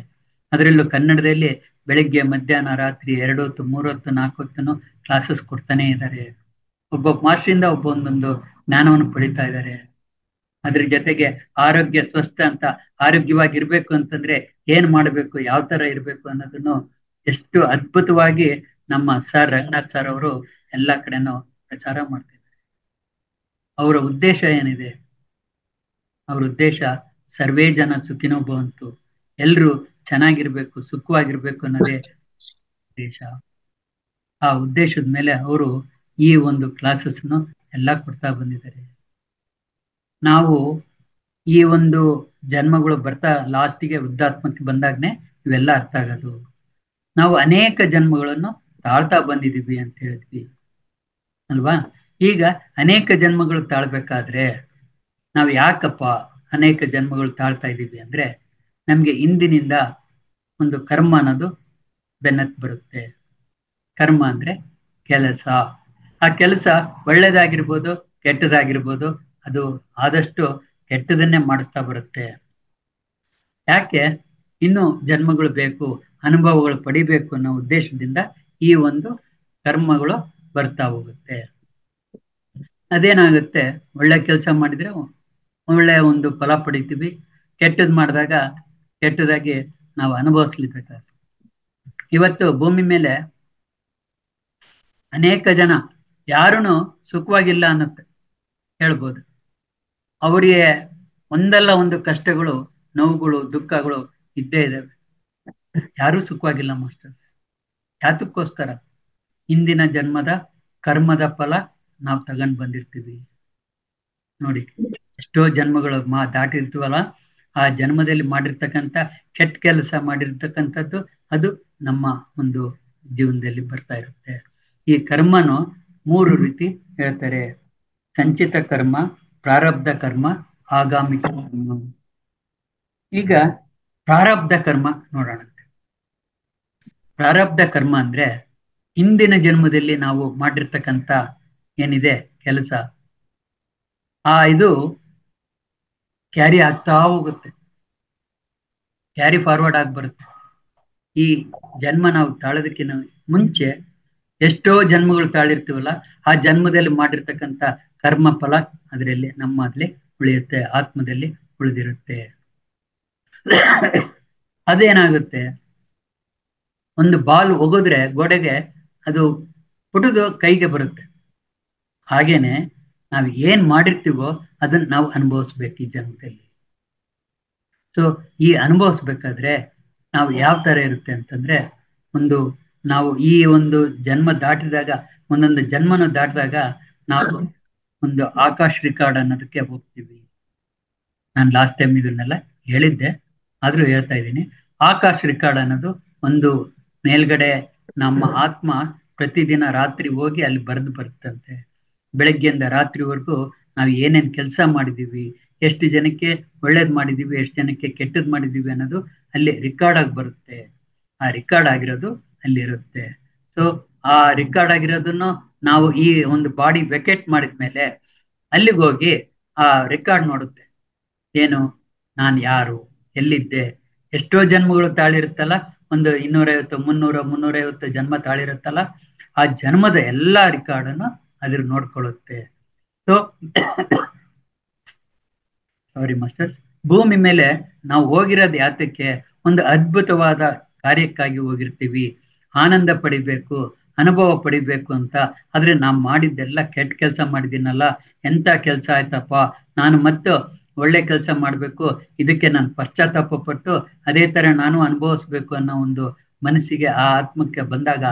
ಅದರಲ್ಲೂ ಕನ್ನಡದಲ್ಲಿ ಬೆಳಿಗ್ಗೆ, ಮಧ್ಯಾಹ್ನ, ರಾತ್ರಿ 2 ಹೊತ್ತು, 3 ಹೊತ್ತು, 4 ಹೊತ್ತನು ಕ್ಲಾಸಸ್ ಕೊಡ್ತಾನೆ ಇದ್ದಾರೆ. ಒಬ್ಬೊಬ್ಬ ಮಾಸ್ಟರಿಂದ ಒಂದೊಂದು ಜ್ಞಾನವನ್ನು ಪಡಿತಾ ಇದ್ದಾರೆ. ಅದ್ರ ಜೊತೆಗೆ ಆರೋಗ್ಯ ಸ್ವಸ್ಥ ಅಂತ, ಆರೋಗ್ಯವಾಗಿರ್ಬೇಕು ಅಂತಂದ್ರೆ ಏನ್ ಮಾಡ್ಬೇಕು, ಯಾವ ತರ ಇರ್ಬೇಕು ಅನ್ನೋದನ್ನು ಎಷ್ಟು ಅದ್ಭುತವಾಗಿ ನಮ್ಮ ಸರ್ ರಂಗನಾಥ್ ಸರ್ ಅವರು ಎಲ್ಲಾ ಕಡೆನೂ ಪ್ರಚಾರ ಮಾಡ್ತಿದ್ದಾರೆ. ಅವರ ಉದ್ದೇಶ ಏನಿದೆ, ಅವ್ರ ಉದ್ದೇಶ ಸರ್ವೇ ಜನ ಸುಖಿನೋ ಭವಂತು, ಎಲ್ರು ಚೆನ್ನಾಗಿರ್ಬೇಕು, ಸುಖವಾಗಿರ್ಬೇಕು ಅನ್ನೋದೇ ಉದ್ದೇಶ. ಆ ಉದ್ದೇಶದ ಮೇಲೆ ಅವರು ಈ ಒಂದು ಕ್ಲಾಸಸ್ನು ಎಲ್ಲ ಕೊಡ್ತಾ ಬಂದಿದ್ದಾರೆ. ನಾವು ಈ ಒಂದು ಜನ್ಮಗಳು ಬರ್ತಾ ಲಾಸ್ಟಿಗೆ ವೃದ್ಧಾತ್ಮಕ್ಕೆ ಬಂದಾಗ್ನೆ ಇವೆಲ್ಲ ಅರ್ಥ ಆಗೋದು. ನಾವು ಅನೇಕ ಜನ್ಮಗಳನ್ನು ತಾಳ್ತಾ ಬಂದಿದ್ದೀವಿ ಅಂತ ಹೇಳಿದ್ವಿ ಅಲ್ವಾ. ಈಗ ಅನೇಕ ಜನ್ಮಗಳು ತಾಳ್ಬೇಕಾದ್ರೆ ನಾವು ಯಾಕಪ್ಪ ಅನೇಕ ಜನ್ಮಗಳು ತಾಳ್ತಾ ಇದ್ದೀವಿ ಅಂದ್ರೆ, ನಮ್ಗೆ ಇಂದಿನಿಂದ ಒಂದು ಕರ್ಮ ಅನ್ನೋದು ಬೆನ್ನತ್ ಬರುತ್ತೆ. ಕರ್ಮ ಅಂದ್ರೆ ಕೆಲಸ. ಆ ಕೆಲಸ ಒಳ್ಳೇದಾಗಿರ್ಬೋದು, ಕೆಟ್ಟದಾಗಿರ್ಬೋದು, ಅದು ಆದಷ್ಟು ಕೆಟ್ಟದನ್ನೇ ಮಾಡಿಸ್ತಾ ಬರುತ್ತೆ. ಯಾಕೆ, ಇನ್ನು ಜನ್ಮಗಳು ಬೇಕು, ಅನುಭವಗಳು ಪಡಿಬೇಕು ಅನ್ನೋ ಉದ್ದೇಶದಿಂದ ಈ ಒಂದು ಕರ್ಮಗಳು ಬರ್ತಾ ಹೋಗುತ್ತೆ. ಅದೇನಾಗುತ್ತೆ, ಒಳ್ಳೆ ಕೆಲಸ ಮಾಡಿದ್ರೆ ಒಳ್ಳೆ ಒಂದು ಫಲ ಪಡಿತೀವಿ, ಕೆಟ್ಟದ್ ಮಾಡಿದಾಗ ಕೆಟ್ಟದಾಗಿ ನಾವು ಅನುಭವಿಸ್ಲಿಬೇಕಾಗುತ್ತೆ. ಇವತ್ತು ಭೂಮಿ ಮೇಲೆ ಅನೇಕ ಜನ ಯಾರೂ ಸುಖವಾಗಿಲ್ಲ ಅನ್ನತ್ತೆ ಹೇಳ್ಬೋದು. ಅವರಿಗೆ ಒಂದಲ್ಲ ಒಂದು ಕಷ್ಟಗಳು, ನೋವುಗಳು, ದುಃಖಗಳು ಇದ್ದೇ ಇದ್ದಾವೆ. ಯಾರೂ ಸುಖವಾಗಿಲ್ಲ ಮಾಸ್ಟರ್ಸ್. ಯಾತಕ್ಕೋಸ್ಕರ, ಹಿಂದಿನ ಜನ್ಮದ ಕರ್ಮದ ಫಲ ನಾವು ತಗೊಂಡು ಬಂದಿರ್ತೀವಿ. ನೋಡಿ, ಎಷ್ಟೋ ಜನ್ಮಗಳು ದಾಟಿರ್ತೀವಲ್ಲ, ಆ ಜನ್ಮದಲ್ಲಿ ಮಾಡಿರ್ತಕ್ಕಂಥ ಕೆಟ್ಟ ಕೆಲಸ ಮಾಡಿರ್ತಕ್ಕಂಥದ್ದು ಅದು ನಮ್ಮ ಒಂದು ಜೀವನದಲ್ಲಿ ಬರ್ತಾ ಇರುತ್ತೆ. ಈ ಕರ್ಮನು 3 ರೀತಿ ಹೇಳ್ತಾರೆ: ಸಂಚಿತ ಕರ್ಮ, ಪ್ರಾರಬ್ಧ ಕರ್ಮ, ಆಗಾಮಿ ಕರ್ಮ. ಈಗ ಪ್ರಾರಬ್ಧ ಕರ್ಮ ನೋಡೋಣ. ಪ್ರಾರಬ್ಧ ಕರ್ಮ ಅಂದ್ರೆ ಹಿಂದಿನ ಜನ್ಮದಲ್ಲಿ ನಾವು ಮಾಡಿರ್ತಕ್ಕಂಥ ಏನಿದೆ ಕೆಲಸ, ಇದು ಕ್ಯಾರಿ ಆಗ್ತಾ ಹೋಗುತ್ತೆ, ಕ್ಯಾರಿ ಫಾರ್ವರ್ಡ್ ಆಗಿ ಬರುತ್ತೆ. ಈ ಜನ್ಮ ನಾವು ತಾಳೋದಕ್ಕಿಂತ ಮುಂಚೆ ಎಷ್ಟೋ ಜನ್ಮಗಳು ತಾಳಿರ್ತೀವಲ್ಲ, ಆ ಜನ್ಮದಲ್ಲಿ ಮಾಡಿರ್ತಕ್ಕಂಥ ಕರ್ಮ ಫಲ ಅದರಲ್ಲಿ ನಮ್ಮಲ್ಲಿ ಉಳಿಯುತ್ತೆ, ಆತ್ಮದಲ್ಲಿ ಉಳಿದಿರುತ್ತೆ. ಅದೇನಾಗುತ್ತೆ, ಒಂದು ಬಾಲ್ ಒಗೆದ್ರೆ ಗೋಡೆಗೆ ಅದು ಪುಟದು ಕೈಗೆ ಬರುತ್ತೆ. ಹಾಗೇನೆ ನಾವು ಏನ್ ಮಾಡಿರ್ತೀವೋ ಅದನ್ನ ನಾವು ಅನುಭವಿಸ್ಬೇಕು ಈ ಜನ್ಮದಲ್ಲಿ. ಸೊ ಈ ಅನುಭವಿಸ್ಬೇಕಾದ್ರೆ ನಾವು ಯಾವ ತರ ಇರುತ್ತೆ ಅಂತಂದ್ರೆ, ನಾವು ಈ ಒಂದು ಜನ್ಮ ದಾಟಿದಾಗ, ಒಂದೊಂದು ಜನ್ಮನ ದಾಟಿದಾಗ ನಾವು ಒಂದು ಆಕಾಶ್ ರಿಕಾರ್ಡ್ ಅನ್ನೋದಕ್ಕೆ ಹೋಗ್ತೀವಿ. ನಾನು ಲಾಸ್ಟ್ ಟೈಮ್ ಇದನ್ನೆಲ್ಲ ಹೇಳಿದ್ದೆ, ಆದ್ರೂ ಹೇಳ್ತಾ ಇದ್ದೀನಿ. ಆಕಾಶ್ ರಿಕಾರ್ಡ್ ಅನ್ನೋದು ಒಂದು ಮೇಲ್ಗಡೆ ನಮ್ಮ ಆತ್ಮ ಪ್ರತಿದಿನ ರಾತ್ರಿ ಹೋಗಿ ಅಲ್ಲಿ ಬರೆದು ಬರುತ್ತಂತೆ. ಬೆಳಗ್ಗೆಯಿಂದ ರಾತ್ರಿವರೆಗೂ ನಾವು ಏನೇನ್ ಕೆಲಸ ಮಾಡಿದೀವಿ, ಎಷ್ಟು ಜನಕ್ಕೆ ಒಳ್ಳೇದ್ ಮಾಡಿದೀವಿ, ಎಷ್ಟು ಜನಕ್ಕೆ ಕೆಟ್ಟದ್ ಮಾಡಿದೀವಿ ಅನ್ನೋದು ಅಲ್ಲಿ ರಿಕಾರ್ಡ್ ಆಗಿ ಬರುತ್ತೆ. ಆ ರಿಕಾರ್ಡ್ ಆಗಿರೋದು ಅಲ್ಲಿರುತ್ತೆ. ಸೊ ಆ ರಿಕಾರ್ಡ್ ಆಗಿರೋದನ್ನು ನಾವು ಈ ಒಂದು ಬಾಡಿ ವೆಕೆಟ್ ಮಾಡಿದ್ಮೇಲೆ ಅಲ್ಲಿಗೆ ಹೋಗಿ ಆ ರೆಕಾರ್ಡ್ ನೋಡುತ್ತೆ. ಏನು, ನಾನು ಯಾರು, ಎಲ್ಲಿದ್ದೆ, ಎಷ್ಟೋ ಜನ್ಮಗಳು ತಾಳಿರುತ್ತಲ್ಲ, ಒಂದು 250 350 ಜನ್ಮ ತಾಳಿರುತ್ತಲ್ಲ, ಆ ಜನ್ಮದ ಎಲ್ಲಾ ರಿಕಾರ್ಡನ್ನು ಅದ್ರ ನೋಡ್ಕೊಳ್ಳುತ್ತೆ. ಸೊ ಸಾರಿ ಮಾಸ್ಟರ್ಸ್, ಭೂಮಿ ಮೇಲೆ ನಾವು ಹೋಗಿರೋದು ಯಾತಕ್ಕೆ? ಒಂದು ಅದ್ಭುತವಾದ ಕಾರ್ಯಕ್ಕಾಗಿ ಹೋಗಿರ್ತೀವಿ. ಆನಂದ ಪಡಿಬೇಕು, ಅನುಭವ ಪಡಿಬೇಕು ಅಂತ. ಆದ್ರೆ ನಾವು ಮಾಡಿದ್ದೆಲ್ಲ ಕೆಟ್ಟ ಕೆಲಸ ಮಾಡಿದ್ದೀನಲ್ಲ, ಎಂತ ಕೆಲಸ ಆಯ್ತಪ್ಪ, ನಾನು ಮತ್ತೆ ಒಳ್ಳೆ ಕೆಲಸ ಮಾಡ್ಬೇಕು, ಇದಕ್ಕೆ ನಾನು ಪಶ್ಚಾತ್ತಾಪ ಪಟ್ಟು ಅದೇ ತರ ನಾನು ಅನುಭವಿಸ್ಬೇಕು ಅನ್ನೋ ಒಂದು ಮನಸ್ಸಿಗೆ ಆ ಆತ್ಮಕ್ಕೆ ಬಂದಾಗ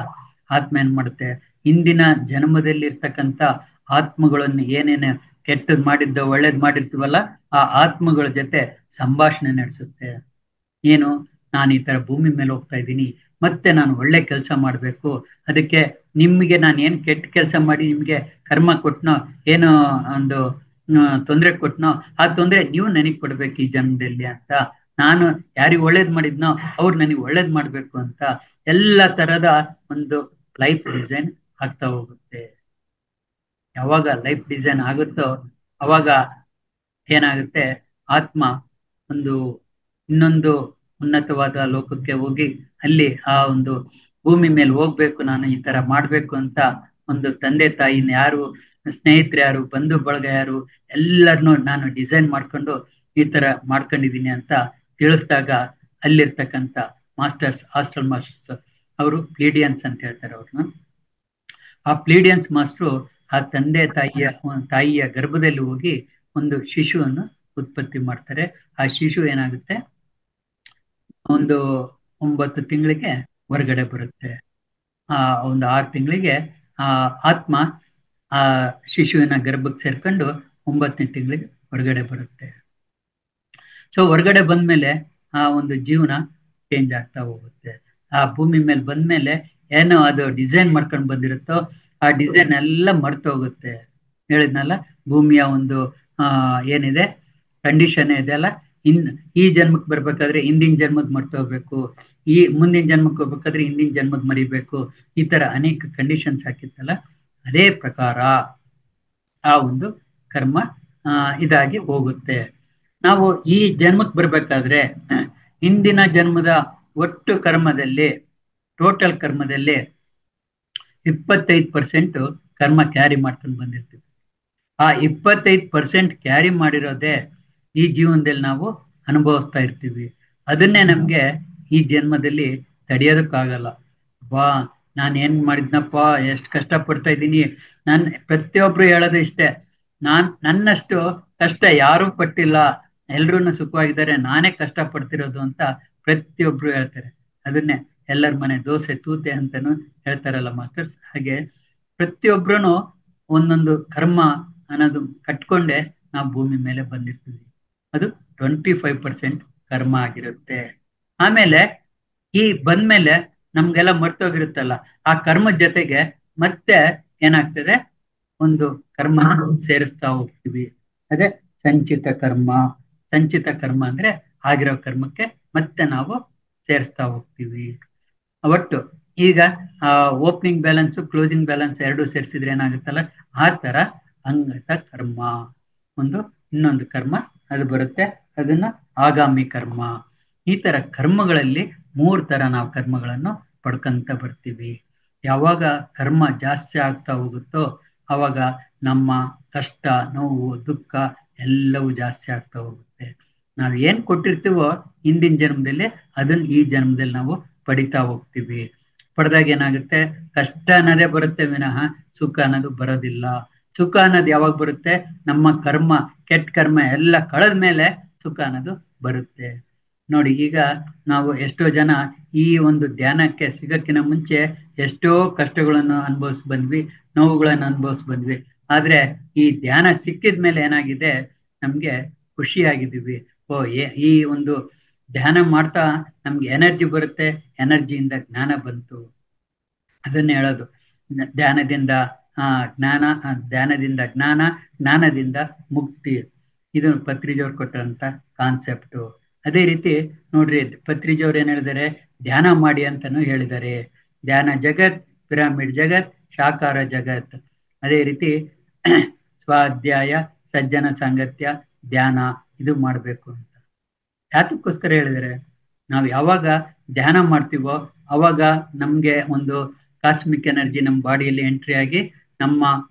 ಆತ್ಮ ಏನ್ ಮಾಡುತ್ತೆ, ಇಂದಿನ ಜನ್ಮದಲ್ಲಿ ಇರ್ತಕ್ಕಂಥ ಆತ್ಮಗಳನ್ನು ಏನೇನು ಕೆಟ್ಟದ್ ಮಾಡಿದ್ದ ಒಳ್ಳೇದ್ ಮಾಡಿರ್ತೀವಲ್ಲ, ಆ ಆತ್ಮಗಳ ಜೊತೆ ಸಂಭಾಷಣೆ ನಡೆಸುತ್ತೆ. ಏನು, ನಾನು ಈ ತರ ಭೂಮಿ ಮೇಲೆ ಹೋಗ್ತಾ ಇದ್ದೀನಿ, ಮತ್ತೆ ನಾನು ಒಳ್ಳೆ ಕೆಲಸ ಮಾಡ್ಬೇಕು, ಅದಕ್ಕೆ ನಿಮ್ಗೆ ನಾನು ಏನ್ ಕೆಟ್ಟ ಕೆಲಸ ಮಾಡಿ ನಿಮ್ಗೆ ಕರ್ಮ ಕೊಟ್ನೋ, ಏನೋ ಒಂದು ತೊಂದರೆ ಕೊಟ್ನೋ, ಆ ತೊಂದರೆ ನೀವು ನನಗ್ ಕೊಡ್ಬೇಕು ಈ ಜನ್ಮದಲ್ಲಿ ಅಂತ. ನಾನು ಯಾರಿಗೆ ಒಳ್ಳೇದ್ ಮಾಡಿದ್ನೋ ಅವ್ರು ನನಗೆ ಒಳ್ಳೇದ್ ಮಾಡ್ಬೇಕು ಅಂತ ಎಲ್ಲ ತರದ ಒಂದು ಲೈಫ್ ಡಿಸೈನ್ ಆಗ್ತಾ ಹೋಗುತ್ತೆ. ಯಾವಾಗ ಲೈಫ್ ಡಿಸೈನ್ ಆಗುತ್ತೋ ಅವಾಗ ಏನಾಗುತ್ತೆ, ಆತ್ಮ ಒಂದು ಇನ್ನೊಂದು ಉನ್ನತವಾದ ಲೋಕಕ್ಕೆ ಹೋಗಿ ಅಲ್ಲಿ ಆ ಒಂದು ಭೂಮಿ ಮೇಲೆ ಹೋಗ್ಬೇಕು, ನಾನು ಈ ತರ ಮಾಡ್ಬೇಕು ಅಂತ ಒಂದು ತಂದೆ ತಾಯಿನ ಯಾರು, ಸ್ನೇಹಿತರು ಯಾರು, ಬಂಧು ಬಳಗ ಯಾರು, ಎಲ್ಲರನ್ನೂ ನಾನು ಡಿಸೈನ್ ಮಾಡ್ಕೊಂಡು ಈ ತರ ಮಾಡ್ಕೊಂಡಿದೀನಿ ಅಂತ ತಿಳಿಸಿದಾಗ ಅಲ್ಲಿರ್ತಕ್ಕಂಥ ಮಾಸ್ಟರ್ಸ್, ಹಾಸ್ಟೆಲ್ ಮಾಸ್ಟರ್ಸ್, ಅವರು ಪ್ಲೀಡಿಯನ್ಸ್ ಅಂತ ಹೇಳ್ತಾರೆ ಅವ್ರನ್ನ. ಆ ಪ್ಲೀಡಿಯನ್ಸ್ ಮಾಸ್ಟ್ರು ಆ ತಂದೆ ತಾಯಿಯ ಗರ್ಭದಲ್ಲಿ ಹೋಗಿ ಒಂದು ಶಿಶುವನ್ನು ಉತ್ಪತ್ತಿ ಮಾಡ್ತಾರೆ. ಆ ಶಿಶು ಏನಾಗುತ್ತೆ, ಒಂದು 9 ತಿಂಗಳಿಗೆ ಹೊರಗಡೆ ಬರುತ್ತೆ. ಒಂದು 6 ತಿಂಗಳಿಗೆ ಆ ಆತ್ಮ ಆ ಶಿಶುವಿನ ಗರ್ಭಕ್ಕೆ ಸೇರ್ಕೊಂಡು 9ನೇ ತಿಂಗಳಿಗೆ ಹೊರಗಡೆ ಬರುತ್ತೆ. ಸೊ ಹೊರಗಡೆ ಬಂದ್ಮೇಲೆ ಆ ಒಂದು ಜೀವನ ಚೇಂಜ್ ಆಗ್ತಾ ಹೋಗುತ್ತೆ. ಆ ಭೂಮಿ ಮೇಲೆ ಬಂದ್ಮೇಲೆ ಏನೋ ಅದು ಡಿಸೈನ್ ಮಾಡ್ಕೊಂಡು ಬಂದಿರುತ್ತೋ ಆ ಡಿಸೈನ್ ಎಲ್ಲ ಮರ್ತು ಹೋಗುತ್ತೆ. ಹೇಳಿದ್ನಲ್ಲ, ಭೂಮಿಯ ಒಂದು ಏನಿದೆ ಕಂಡೀಷನ್ ಇದೆ ಅಲ್ಲ, ಈ ಜನ್ಮಕ್ಕೆ ಬರ್ಬೇಕಾದ್ರೆ ಹಿಂದಿನ ಜನ್ಮದ್ ಮರ್ತು ಹೋಗ್ಬೇಕು, ಈ ಮುಂದಿನ ಜನ್ಮಕ್ಕೆ ಹೋಗ್ಬೇಕಾದ್ರೆ ಹಿಂದಿನ ಜನ್ಮದ್ ಮರಿಬೇಕು, ಈ ತರ ಅನೇಕ ಕಂಡೀಷನ್ಸ್ ಹಾಕಿತ್ತಲ್ಲ, ಅದೇ ಪ್ರಕಾರ ಆ ಒಂದು ಕರ್ಮ ಇದಾಗಿ ಹೋಗುತ್ತೆ. ನಾವು ಈ ಜನ್ಮಕ್ಕೆ ಬರ್ಬೇಕಾದ್ರೆ ಹಿಂದಿನ ಜನ್ಮದ ಒಟ್ಟು ಕರ್ಮದಲ್ಲಿ, ಟೋಟಲ್ ಕರ್ಮದಲ್ಲಿ 25% ಕರ್ಮ ಕ್ಯಾರಿ ಮಾಡ್ಕೊಂಡು ಬಂದಿರ್ತೀವಿ. ಆ 25% ಕ್ಯಾರಿ ಮಾಡಿರೋದೇ ಈ ಜೀವನದಲ್ಲಿ ನಾವು ಅನುಭವಿಸ್ತಾ ಇರ್ತೀವಿ. ಅದನ್ನೇ ನಮ್ಗೆ ಈ ಜನ್ಮದಲ್ಲಿ ತಡೆಯೋದಕ್ಕಾಗಲ್ಲ. ನಾನು ಏನ್ ಮಾಡಿದ್ನಪ್ಪ, ಎಷ್ಟು ಕಷ್ಟ ಪಡ್ತಾ ಇದ್ದೀನಿ, ಪ್ರತಿಯೊಬ್ರು ಹೇಳೋದು ಇಷ್ಟೇ, ನನ್ನಷ್ಟು ಕಷ್ಟ ಯಾರೂ ಪಟ್ಟಿಲ್ಲ, ಎಲ್ರೂ ಸುಖವಾಗಿದ್ದಾರೆ, ನಾನೇ ಕಷ್ಟ ಪಡ್ತಿರೋದು ಅಂತ ಪ್ರತಿಯೊಬ್ರು ಹೇಳ್ತಾರೆ. ಅದನ್ನೇ ಎಲ್ಲರ ಮನೆ ದೋಸೆ ತೂತೆ ಅಂತಾನು ಹೇಳ್ತಾರಲ್ಲ ಮಾಸ್ಟರ್ಸ್. ಹಾಗೆ ಪ್ರತಿಯೊಬ್ರು ಒಂದೊಂದು ಕರ್ಮ ಅನ್ನೋದು ಕಟ್ಕೊಂಡೆ ನಾವು ಭೂಮಿ ಮೇಲೆ ಬಂದಿರ್ತೀವಿ. ಅದು 25% ಕರ್ಮ ಆಗಿರುತ್ತೆ. ಆಮೇಲೆ ಈ ಬಂದ್ಮೇಲೆ ನಮ್ಗೆಲ್ಲ ಮರ್ತೋಗಿರುತ್ತಲ್ಲ, ಆ ಕರ್ಮದ ಜೊತೆಗೆ ಮತ್ತೆ ಏನಾಗ್ತದೆ, ಒಂದು ಕರ್ಮ ಸೇರಿಸ್ತಾ ಹೋಗ್ತೀವಿ. ಅದೇ ಸಂಚಿತ ಕರ್ಮ. ಸಂಚಿತ ಕರ್ಮ ಅಂದ್ರೆ ಆಗಿರೋ ಕರ್ಮಕ್ಕೆ ಮತ್ತೆ ನಾವು ಸೇರಿಸ್ತಾ ಹೋಗ್ತೀವಿ. ಒಟ್ಟು ಈಗ ಓಪನಿಂಗ್ ಬ್ಯಾಲೆನ್ಸ್, ಕ್ಲೋಸಿಂಗ್ ಬ್ಯಾಲೆನ್ಸ್ ಎರಡು ಸೇರಿಸಿದ್ರೆ ಏನಾಗುತ್ತಲ್ಲ, ಆ ತರ ಅಂಗತ ಕರ್ಮ ಒಂದು ಇನ್ನೊಂದು ಕರ್ಮ ಅದು ಬರುತ್ತೆ. ಅದನ್ನ ಆಗಾಮಿ ಕರ್ಮ. ಈ ತರ ಕರ್ಮಗಳಲ್ಲಿ 3 ತರ ನಾವು ಕರ್ಮಗಳನ್ನು ಪಡ್ಕೊಂತ ಬರ್ತೀವಿ. ಯಾವಾಗ ಕರ್ಮ ಜಾಸ್ತಿ ಆಗ್ತಾ ಹೋಗುತ್ತೋ ಅವಾಗ ನಮ್ಮ ಕಷ್ಟ, ನೋವು, ದುಃಖ ಎಲ್ಲವೂ ಜಾಸ್ತಿ ಆಗ್ತಾ ಹೋಗುತ್ತೆ. ನಾವ್ ಏನ್ ಕೊಟ್ಟಿರ್ತೀವೋ ಹಿಂದಿನ ಜನ್ಮದಲ್ಲಿ ಅದನ್ನ ಈ ಜನ್ಮದಲ್ಲಿ ನಾವು ಪಡಿತಾ ಹೋಗ್ತೀವಿ. ಪಡೆದಾಗ ಏನಾಗುತ್ತೆ, ಕಷ್ಟ ಅನ್ನೋದೇ ಬರುತ್ತೆ ವಿನಃ ಸುಖ ಅನ್ನೋದು ಬರೋದಿಲ್ಲ. ಸುಖ ಅನ್ನೋದು ಯಾವಾಗ ಬರುತ್ತೆ, ನಮ್ಮ ಕರ್ಮ, ಕೆಟ್ಟ ಕರ್ಮ ಎಲ್ಲ ಕಳೆದ ಮೇಲೆ ಸುಖ ಅನ್ನೋದು ಬರುತ್ತೆ. ನೋಡಿ, ಈಗ ನಾವು ಎಷ್ಟೋ ಜನ ಈ ಒಂದು ಧ್ಯಾನಕ್ಕೆ ಸಿಗಕ್ಕಿಂತ ಮುಂಚೆ ಎಷ್ಟೋ ಕಷ್ಟಗಳನ್ನು ಅನುಭವಿಸ್ ಬಂದ್ವಿ, ನೋವುಗಳನ್ನು ಅನುಭವಿಸ್ ಬಂದ್ವಿ. ಆದ್ರೆ ಈ ಧ್ಯಾನ ಸಿಕ್ಕಿದ ಮೇಲೆ ಏನಾಗಿದೆ, ನಮ್ಗೆ ಖುಷಿಯಾಗಿದ್ದೀವಿ. ಈ ಒಂದು ಧ್ಯಾನ ಮಾಡ್ತಾ ನಮ್ಗೆ ಎನರ್ಜಿ ಬರುತ್ತೆ, ಎನರ್ಜಿಯಿಂದ ಜ್ಞಾನ ಬಂತು. ಅದನ್ನ ಹೇಳೋದು, ಧ್ಯಾನದಿಂದ ಧ್ಯಾನದಿಂದ ಜ್ಞಾನ, ಜ್ಞಾನದಿಂದ ಮುಕ್ತಿ. ಇದು ಪತ್ರಿಜಿಯವ್ರು ಕೊಟ್ಟಂತ ಕಾನ್ಸೆಪ್ಟು. ಅದೇ ರೀತಿ ನೋಡ್ರಿ, ಪತ್ರಿಜಿಯವ್ರು ಏನ್ ಹೇಳಿದ್ದಾರೆ, ಧ್ಯಾನ ಮಾಡಿ ಅಂತಾನು ಹೇಳಿದ್ದಾರೆ. ಧ್ಯಾನ ಜಗತ್, ಪಿರಮಿಡ್ ಜಗತ್, ಶಾಕಾರ ಜಗತ್. ಅದೇ ರೀತಿ ಸ್ವಾಧ್ಯಾಯ, ಸಜ್ಜನ ಸಾಂಗತ್ಯ, ಧ್ಯಾನ ಇದು ಮಾಡಬೇಕು ಅಂತ ಯಾತಕ್ಕೋಸ್ಕರ ಹೇಳಿದರೆ, ನಾವು ಯಾವಾಗ ಧ್ಯಾನ ಮಾಡ್ತೀವೋ ಅವಾಗ ನಮ್ಗೆ ಒಂದು ಕಾಸ್ಮಿಕ್ ಎನರ್ಜಿ ನಮ್ಮ ಬಾಡಿಯಲ್ಲಿ ಎಂಟ್ರಿ ಆಗಿ ನಮ್ಮ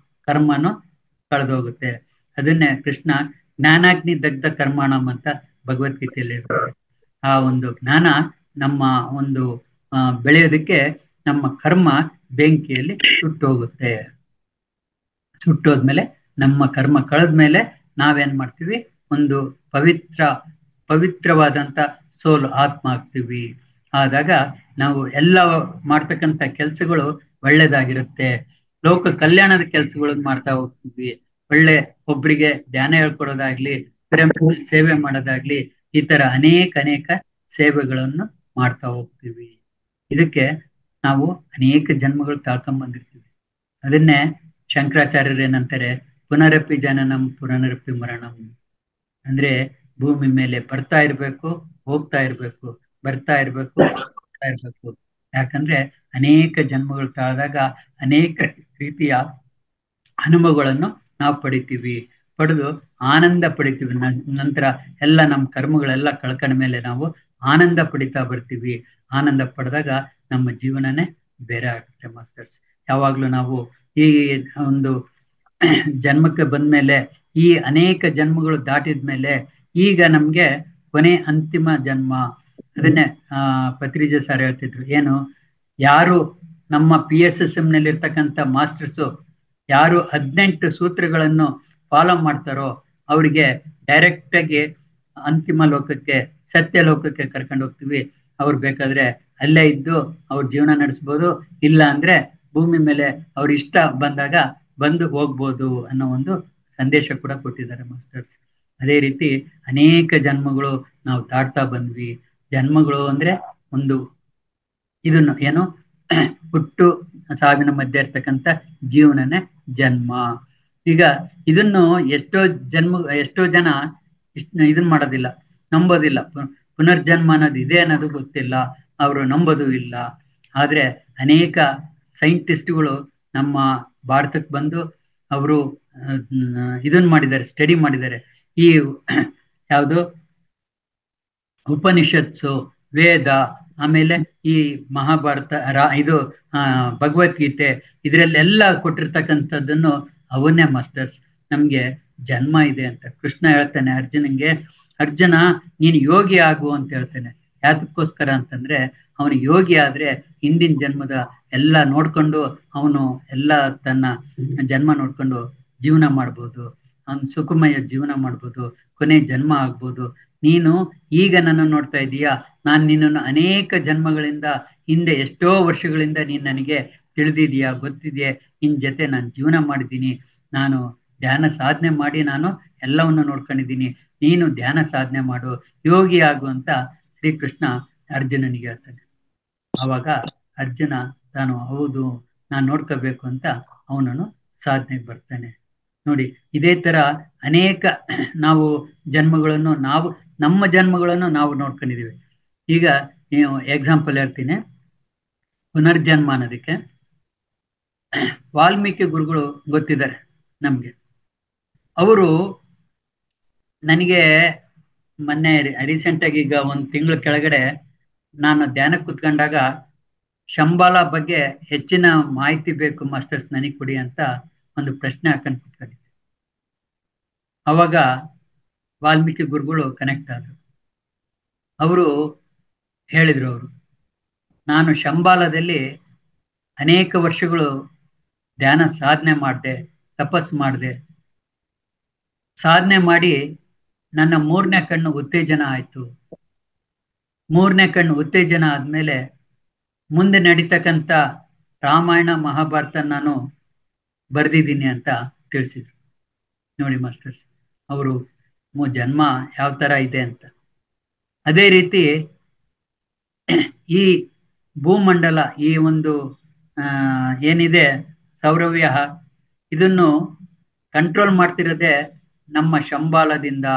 ಕರ್ಮನು ಕಳೆದೋಗುತ್ತೆ. ಅದನ್ನೇ ಕೃಷ್ಣ ಜ್ಞಾನಾಗ್ನಿ ದಗ್ಧ ಕರ್ಮಾಣಂ ಅಂತ ಭಗವದ್ಗೀತೆಯಲ್ಲಿ ಹೇಳ್ತಾರೆ. ಆ ಒಂದು ಜ್ಞಾನ ನಮ್ಮ ಒಂದು ಬೆಳೆಯೋದಕ್ಕೆ ನಮ್ಮ ಕರ್ಮ ಬೆಂಕಿಯಲ್ಲಿ ಸುಟ್ಟೋಗುತ್ತೆ. ಸುಟ್ಟೋದ್ಮೇಲೆ ನಮ್ಮ ಕರ್ಮ ಕಳೆದ್ಮೇಲೆ ನಾವೇನ್ ಮಾಡ್ತೀವಿ, ಒಂದು ಪವಿತ್ರವಾದಂತ ಸೋಲ್ ಆತ್ಮ ಆಗ್ತೀವಿ. ಆದಾಗ ನಾವು ಎಲ್ಲ ಮಾಡ್ತಕ್ಕಂಥ ಕೆಲಸಗಳು ಒಳ್ಳೇದಾಗಿರುತ್ತೆ. ಲೋಕ ಕಲ್ಯಾಣದ ಕೆಲಸಗಳನ್ನು ಮಾಡ್ತಾ ಹೋಗ್ತೀವಿ. ಒಳ್ಳೆ ಒಬ್ರಿಗೆ ಧ್ಯಾನ ಹೇಳ್ಕೊಡೋದಾಗ್ಲಿ, ಸೇವೆ ಮಾಡೋದಾಗ್ಲಿ, ಈ ತರ ಅನೇಕ ಸೇವೆಗಳನ್ನು ಮಾಡ್ತಾ ಹೋಗ್ತೀವಿ. ಇದಕ್ಕೆ ನಾವು ಅನೇಕ ಜನ್ಮಗಳು ತಾಳ್ಕೊಂಡ್ ಬಂದಿರ್ತೀವಿ. ಅದನ್ನೇ ಶಂಕರಾಚಾರ್ಯರು ಏನಂತಾರೆ, ಪುನರಪಿ ಜನನಂ ಪುನರಪಿ ಮರಣಂ. ಅಂದ್ರೆ ಭೂಮಿ ಮೇಲೆ ಬರ್ತಾ ಇರ್ಬೇಕು, ಹೋಗ್ತಾ ಇರ್ಬೇಕು, ಬರ್ತಾ ಇರ್ಬೇಕು, ಹೋಗ್ತಾ ಇರ್ಬೇಕು. ಯಾಕಂದ್ರೆ ಅನೇಕ ಜನ್ಮಗಳು ತಾಳ್ದಾಗ ಅನೇಕ ರೀತಿಯ ಅನುಭವಗಳನ್ನು ನಾವು ಪಡಿತೀವಿ. ಪಡೆದು ಆನಂದ ಪಡಿತೀವಿ. ನಂತರ ಎಲ್ಲ ನಮ್ಮ ಕರ್ಮಗಳೆಲ್ಲ ಕಳ್ಕೊಂಡ ಮೇಲೆ ನಾವು ಆನಂದ ಪಡಿತಾ ಬರ್ತೀವಿ. ಆನಂದ ಪಡೆದಾಗ ನಮ್ಮ ಜೀವನನೇ ಬೇರೆ ಆಗುತ್ತೆ ಮಾಸ್ಟರ್ಸ್. ಯಾವಾಗ್ಲೂ ನಾವು ಈ ಒಂದು ಜನ್ಮಕ್ಕೆ ಬಂದ್ಮೇಲೆ, ಈ ಅನೇಕ ಜನ್ಮಗಳು ದಾಟಿದ್ಮೇಲೆ ಈಗ ನಮ್ಗೆ ಕೊನೆ ಅಂತಿಮ ಜನ್ಮ. ಅದನ್ನೇ ಪತ್ರಿಜ ಸರ್ ಹೇಳ್ತಿದ್ರು, ಏನು ಯಾರು ನಮ್ಮ PSSM ನಲ್ಲಿ ಇರ್ತಕ್ಕಂಥ ಮಾಸ್ಟರ್ಸು ಯಾರು 18 ಸೂತ್ರಗಳನ್ನು ಫಾಲೋ ಮಾಡ್ತಾರೋ ಅವ್ರಿಗೆ ಡೈರೆಕ್ಟ್ ಆಗಿ ಅಂತಿಮ ಲೋಕಕ್ಕೆ, ಸತ್ಯ ಲೋಕಕ್ಕೆ ಕರ್ಕೊಂಡು ಹೋಗ್ತೀವಿ. ಅವ್ರು ಬೇಕಾದ್ರೆ ಅಲ್ಲೇ ಇದ್ದು ಅವ್ರ ಜೀವನ ನಡೆಸ್ಬೋದು, ಇಲ್ಲ ಅಂದ್ರೆ ಭೂಮಿ ಮೇಲೆ ಅವ್ರ ಇಷ್ಟ ಬಂದಾಗ ಬಂದು ಹೋಗ್ಬೋದು ಅನ್ನೋ ಒಂದು ಸಂದೇಶ ಕೂಡ ಕೊಟ್ಟಿದ್ದಾರೆ ಮಾಸ್ಟರ್ಸ್. ಅದೇ ರೀತಿ ಅನೇಕ ಜನ್ಮಗಳು ನಾವು ದಾಟ್ತಾ ಬಂದ್ವಿ. ಜನ್ಮಗಳು ಅಂದ್ರೆ ಒಂದು ಇದನ್ನು ಏನು ಹುಟ್ಟು ಸಾವಿನ ಮಧ್ಯೆ ಇರ್ತಕ್ಕಂಥ ಜೀವನನೇ ಜನ್ಮ. ಈಗ ಇದನ್ನು ಎಷ್ಟೋ ಜನ ಇದನ್ ಮಾಡೋದಿಲ್ಲ, ನಂಬೋದಿಲ್ಲ. ಪುನರ್ಜನ್ಮ ಅನ್ನೋದು ಇದೆ ಅನ್ನೋದು ಗೊತ್ತಿಲ್ಲ, ಅವರು ನಂಬೋದು ಇಲ್ಲ. ಆದ್ರೆ ಅನೇಕ ಸೈಂಟಿಸ್ಟ್ಗಳು ನಮ್ಮ ಭಾರತಕ್ಕೆ ಬಂದು ಅವರು ಇದನ್ ಮಾಡಿದ್ದಾರೆ, ಸ್ಟಡಿ ಮಾಡಿದ್ದಾರೆ. ಈ ಯಾವುದು ಉಪನಿಷತ್ಸು, ವೇದ, ಆಮೇಲೆ ಈ ಮಹಾಭಾರತ, ಇದು ಭಗವದ್ಗೀತೆ, ಇದರಲ್ಲೆಲ್ಲ ಕೊಟ್ಟಿರ್ತಕ್ಕಂಥದ್ದನ್ನು ಅವನ್ನೇ ಮಾಸ್ಟರ್ಸ್ ನಮ್ಗೆ ಜನ್ಮ ಇದೆ ಅಂತ ಕೃಷ್ಣ ಹೇಳ್ತಾನೆ ಅರ್ಜುನಂಗೆ. ಅರ್ಜುನ ನೀನು ಯೋಗಿ ಆಗು ಅಂತ ಹೇಳ್ತಾನೆ. ಯಾತಕ್ಕೋಸ್ಕರ ಅಂತಂದ್ರೆ ಅವನು ಯೋಗಿ ಆದ್ರೆ ಹಿಂದಿನ ಜನ್ಮದ ಎಲ್ಲ ನೋಡ್ಕೊಂಡು ಅವನು ಎಲ್ಲ ತನ್ನ ಜನ್ಮ ನೋಡ್ಕೊಂಡು ಜೀವನ ಮಾಡ್ಬೋದು, ಅವನು ಸುಖಮಯ ಜೀವನ ಮಾಡ್ಬೋದು, ಕೊನೆ ಜನ್ಮ ಆಗ್ಬೋದು. ನೀನು ಈಗ ನನ್ನ ನೋಡ್ತಾ ಇದೀಯಾ, ನಾನು ನಿನ್ನನ್ನು ಅನೇಕ ಜನ್ಮಗಳಿಂದ ಹಿಂದೆ ಎಷ್ಟೋ ವರ್ಷಗಳಿಂದ ನೀನ್ ನನಗೆ ತಿಳಿದಿದೀಯಾ, ಗೊತ್ತಿದೆಯೇ, ನಿನ್ ಜೊತೆ ನಾನು ಜೀವನ ಮಾಡಿದ್ದೀನಿ. ನಾನು ಧ್ಯಾನ ಸಾಧನೆ ಮಾಡಿ ನಾನು ಎಲ್ಲವನ್ನು ನೋಡ್ಕೊಂಡಿದ್ದೀನಿ. ನೀನು ಧ್ಯಾನ ಸಾಧನೆ ಮಾಡು, ಯೋಗಿ ಆಗು ಅಂತ ಶ್ರೀಕೃಷ್ಣ ಅರ್ಜುನನಿಗೆ ಹೇಳ್ತಾನೆ. ಆವಾಗ ಅರ್ಜುನ ತಾನು ಹೌದು ನಾನು ನೋಡ್ಕೋಬೇಕು ಅಂತ ಅವನನ್ನು ಸಾಧನೆಗೆ ಬರ್ತಾನೆ. ನೋಡಿ, ಇದೇ ತರ ಅನೇಕ ನಾವು ಜನ್ಮಗಳನ್ನು ನಮ್ಮ ಜನ್ಮಗಳನ್ನು ನಾವು ನೋಡ್ಕೊಂಡಿದೀವಿ. ಈಗ ನೀವು ಎಕ್ಸಾಂಪಲ್ ಹೇಳ್ತೀನಿ. ಪುನರ್ಜನ್ಮ ಅನ್ನೋದಕ್ಕೆ ವಾಲ್ಮೀಕಿ ಗುರುಗಳು ಗೊತ್ತಿದ್ದಾರೆ ನಮ್ಗೆ. ಅವರು ನನಗೆ ಮೊನ್ನೆ ರೀಸೆಂಟ್ ಆಗಿ ಈಗ 1 ತಿಂಗಳ ಕೆಳಗಡೆ ನಾನು ಧ್ಯಾನಕ್ಕೆ ಕೂತ್ಕೊಂಡಾಗ ಶಂಬಾಲ ಬಗ್ಗೆ ಹೆಚ್ಚಿನ ಮಾಹಿತಿ ಬೇಕು ಮಾಸ್ಟರ್ಸ್, ನನಗೆ ಕೊಡಿ ಅಂತ ಒಂದು ಪ್ರಶ್ನೆ ಹಾಕೊಂಡು ಕೂತ್ಕೊಂಡಿದ್ದೆ. ಅವಾಗ ವಾಲ್ಮೀಕಿ ಗುರುಗಳು ಕನೆಕ್ಟ್ ಆದ್ರು. ಅವರು ಹೇಳಿದ್ರು, ನಾನು ಶಂಬಾಲದಲ್ಲಿ ಅನೇಕ ವರ್ಷಗಳು ಧ್ಯಾನ ಸಾಧನೆ ಮಾಡಿದೆ, ತಪಸ್ಸು ಮಾಡಿದೆ. ಸಾಧನೆ ಮಾಡಿ ನನ್ನ 3ನೇ ಕಣ್ಣು ಉತ್ತೇಜನ ಆಯ್ತು. 3ನೇ ಕಣ್ಣು ಉತ್ತೇಜನ ಆದ್ಮೇಲೆ ಮುಂದೆ ನಡೀತಕ್ಕಂಥ ರಾಮಾಯಣ ಮಹಾಭಾರತ ನಾನು ಬರ್ದಿದ್ದೀನಿ ಅಂತ ತಿಳಿಸಿದ್ರು. ನೋಡಿ ಮಾಸ್ಟರ್ಸ್, ಅವರು ಜನ್ಮ ಯಾವ ತರ ಇದೆ ಅಂತ. ಅದೇ ರೀತಿ ಈ ಭೂಮಂಡಲ, ಈ ಒಂದು ಏನಿದೆ ಸೌರವ್ಯೂಹ, ಇದನ್ನು ಕಂಟ್ರೋಲ್ ಮಾಡ್ತಿರೋದೇ ನಮ್ಮ ಶಂಬಾಲದಿಂದ.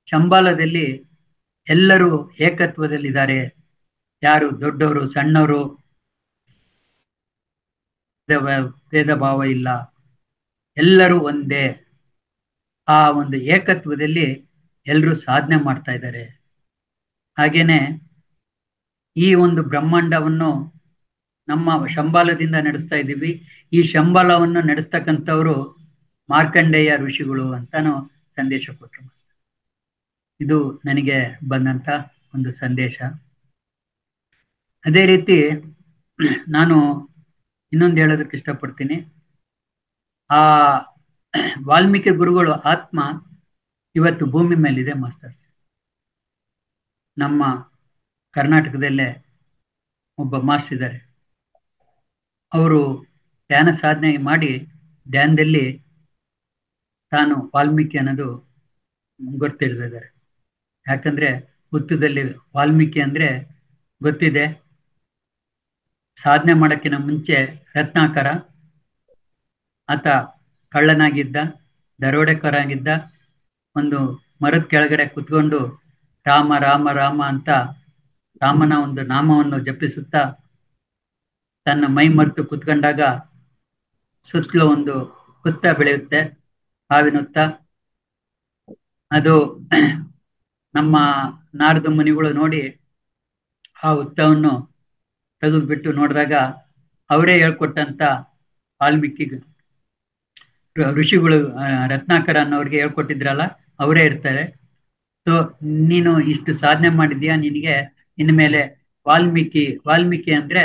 ಶಂಬಾಲದಲ್ಲಿ ಎಲ್ಲರೂ ಏಕತ್ವದಲ್ಲಿದ್ದಾರೆ. ಯಾರು ದೊಡ್ಡವರು ಸಣ್ಣವರು ಭೇದ ಭಾವ ಇಲ್ಲ, ಎಲ್ಲರೂ ಒಂದೇ. ಆ ಒಂದು ಏಕತ್ವದಲ್ಲಿ ಎಲ್ಲರೂ ಸಾಧನೆ ಮಾಡ್ತಾ ಇದ್ದಾರೆ. ಹಾಗೇನೆ ಈ ಒಂದು ಬ್ರಹ್ಮಾಂಡವನ್ನು ನಮ್ಮ ಶಂಬಾಲದಿಂದ ನಡೆಸ್ತಾ ಇದ್ದೀವಿ. ಈ ಶಂಬಾಲವನ್ನು ನಡೆಸ್ತಕ್ಕಂಥವ್ರು ಮಾರ್ಕಂಡೇಯ ಋಷಿಗಳು ಅಂತಾನು ಸಂದೇಶ ಕೊಟ್ಟರು. ಇದು ನನಗೆ ಬಂದಂತ ಒಂದು ಸಂದೇಶ. ಅದೇ ರೀತಿ ನಾನು ಇನ್ನೊಂದು ಹೇಳೋದಕ್ಕೆ ಇಷ್ಟಪಡ್ತೀನಿ. ಆ ವಾಲ್ಮೀಕಿ ಗುರುಗಳು ಆತ್ಮ ಇವತ್ತು ಭೂಮಿ ಮೇಲಿದೆ ಮಾಸ್ಟರ್ಸ್. ನಮ್ಮ ಕರ್ನಾಟಕದಲ್ಲೇ ಒಬ್ಬ ಮಾಸ್ಟರ್ ಇದ್ದಾರೆ. ಅವರು ಧ್ಯಾನ ಸಾಧನೆ ಮಾಡಿ ಧ್ಯಾನದಲ್ಲಿ ತಾನು ವಾಲ್ಮೀಕಿ ಅನ್ನೋದು ಗೊತ್ತಿಡ್ತಿದ್ದಾರೆ. ಯಾಕಂದ್ರೆ ಹುತ್ತದಲ್ಲಿ ವಾಲ್ಮೀಕಿ ಅಂದ್ರೆ ಗೊತ್ತಿದೆ. ಸಾಧನೆ ಮಾಡೋಕ್ಕಿಂತ ಮುಂಚೆ ರತ್ನಾಕರ, ಆತ ಕಳ್ಳನಾಗಿದ್ದ, ದರೋಡೆಕರಾಗಿದ್ದ. ಒಂದು ಮರದ ಕೆಳಗಡೆ ಕುತ್ಕೊಂಡು ರಾಮ ರಾಮ ರಾಮ ಅಂತ ರಾಮನ ಒಂದು ನಾಮವನ್ನು ಜಪಿಸುತ್ತಾ ತನ್ನ ಮೈ ಮರೆತು ಕುತ್ಕೊಂಡಾಗ ಸುತ್ತಲೂ ಒಂದು ಹುತ್ತ ಬೆಳೆಯುತ್ತೆ, ಹಾವಿನ ಹುತ್ತ. ಅದು ನಮ್ಮ ನಾರದ ಮುನಿಗಳು ನೋಡಿ ಆ ಹುತ್ತವನ್ನು ತೆಗೆದುಬಿಟ್ಟು ನೋಡಿದಾಗ ಅವರೇ ಹೇಳ್ಕೊಟ್ಟಂತ ವಾಲ್ಮೀಕಿ ಋಷಿಗಳು ರತ್ನಾಕರ ಅನ್ನೋರಿಗೆ ಹೇಳ್ಕೊಟ್ಟಿದ್ರಲ್ಲ, ಅವರೇ ಇರ್ತಾರೆ. ಸೊ ನೀನು ಇಷ್ಟು ಸಾಧನೆ ಮಾಡಿದ್ಯಾ, ನಿನಗೆ ಇನ್ಮೇಲೆ ವಾಲ್ಮೀಕಿ ಅಂದ್ರೆ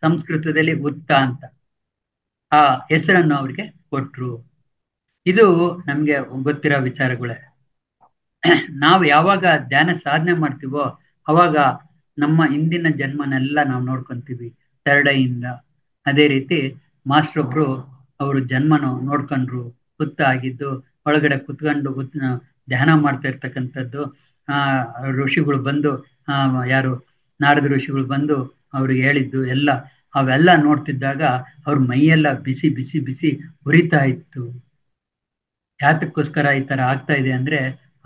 ಸಂಸ್ಕೃತದಲ್ಲಿ ಹುತ್ತ ಅಂತ ಆ ಹೆಸರನ್ನು ಅವ್ರಿಗೆ ಕೊಟ್ರು. ಇದು ನಮ್ಗೆ ಗೊತ್ತಿರೋ ವಿಚಾರಗಳೇ. ನಾವು ಯಾವಾಗ ಧ್ಯಾನ ಸಾಧನೆ ಮಾಡ್ತೀವೋ ಅವಾಗ ನಮ್ಮ ಹಿಂದಿನ ಜನ್ಮನೆಲ್ಲ ನಾವು ನೋಡ್ಕೊಂತೀವಿ ತರಡೆಯಿಂದ. ಅದೇ ರೀತಿ ಮಾಸ್ಟರ್ ಒಬ್ರು ಅವರು ಜನ್ಮನು ನೋಡ್ಕೊಂಡ್ರು. ಹುತ್ತ ಆಗಿದ್ದು, ಒಳಗಡೆ ಕುತ್ಕೊಂಡು ಧ್ಯಾನ ಮಾಡ್ತಾ ಇರ್ತಕ್ಕಂಥದ್ದು. ಋಷಿಗಳು ಬಂದು ಯಾರು ನಾರದ ಋಷಿಗಳು ಬಂದು ಅವ್ರಿಗೆ ಹೇಳಿದ್ದು ಎಲ್ಲ, ಅವೆಲ್ಲ ನೋಡ್ತಿದ್ದಾಗ ಅವ್ರ ಮೈಯೆಲ್ಲ ಬಿಸಿ ಬಿಸಿ ಬಿಸಿ ಉರಿತಾ ಇತ್ತು. ಯಾತಕ್ಕೋಸ್ಕರ ಈ ತರ ಆಗ್ತಾ ಇದೆ ಅಂದ್ರೆ,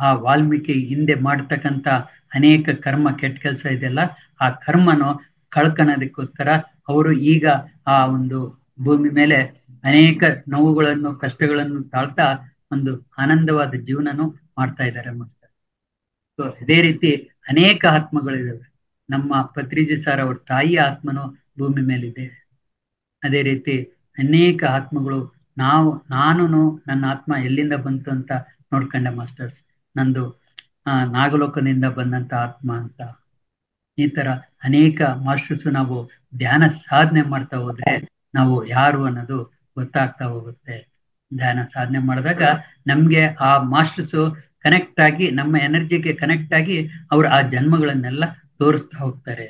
ಆ ವಾಲ್ಮೀಕಿ ಹಿಂದೆ ಮಾಡ್ತಕ್ಕಂಥ ಅನೇಕ ಕರ್ಮ, ಕೆಟ್ಟ ಕೆಲಸ ಇದೆಯಲ್ಲ, ಆ ಕರ್ಮನು ಕಳ್ಕೊಳ್ಳೋದಕ್ಕೋಸ್ಕರ ಅವರು ಈಗ ಆ ಒಂದು ಭೂಮಿ ಮೇಲೆ ಅನೇಕ ನೋವುಗಳನ್ನು, ಕಷ್ಟಗಳನ್ನು ತಾಳ್ತಾ ಒಂದು ಆನಂದವಾದ ಜೀವನನು ಮಾಡ್ತಾ ಇದ್ದಾರೆ ಮಾಸ್ಟರ್. ಸೊ ಇದೇ ರೀತಿ ಅನೇಕ ಆತ್ಮಗಳಿದಾವೆ. ನಮ್ಮ ಪತ್ರಿಜಿ ಸರ್ ಅವ್ರ ತಾಯಿಯ ಆತ್ಮನು ಭೂಮಿ ಮೇಲಿದೆ. ಅದೇ ರೀತಿ ಅನೇಕ ಆತ್ಮಗಳು. ನಾನು ನನ್ನ ಆತ್ಮ ಎಲ್ಲಿಂದ ಬಂತು ಅಂತ ನೋಡ್ಕೊಂಡೆ ಮಾಸ್ಟರ್ಸ್. ನಂದು ನಾಗಲೋಕದಿಂದ ಬಂದಂತ ಆತ್ಮ ಅಂತ. ಈ ತರ ಅನೇಕ ಮಾಸ್ಟರ್ಸ್ ನಾವು ಧ್ಯಾನ ಸಾಧನೆ ಮಾಡ್ತಾ ಹೋದ್ರೆ ನಾವು ಯಾರು ಅನ್ನೋದು ಗೊತ್ತಾಗ್ತಾ ಹೋಗುತ್ತೆ. ಧ್ಯಾನ ಸಾಧನೆ ಮಾಡಿದಾಗ ನಮ್ಗೆ ಆ ಮಾಸ್ಟರ್ಸ್ ಕನೆಕ್ಟ್ ಆಗಿ, ನಮ್ಮ ಎನರ್ಜಿಗೆ ಕನೆಕ್ಟ್ ಆಗಿ ಅವ್ರು ಆ ಜನ್ಮಗಳನ್ನೆಲ್ಲ ತೋರಿಸ್ತಾ ಹೋಗ್ತಾರೆ.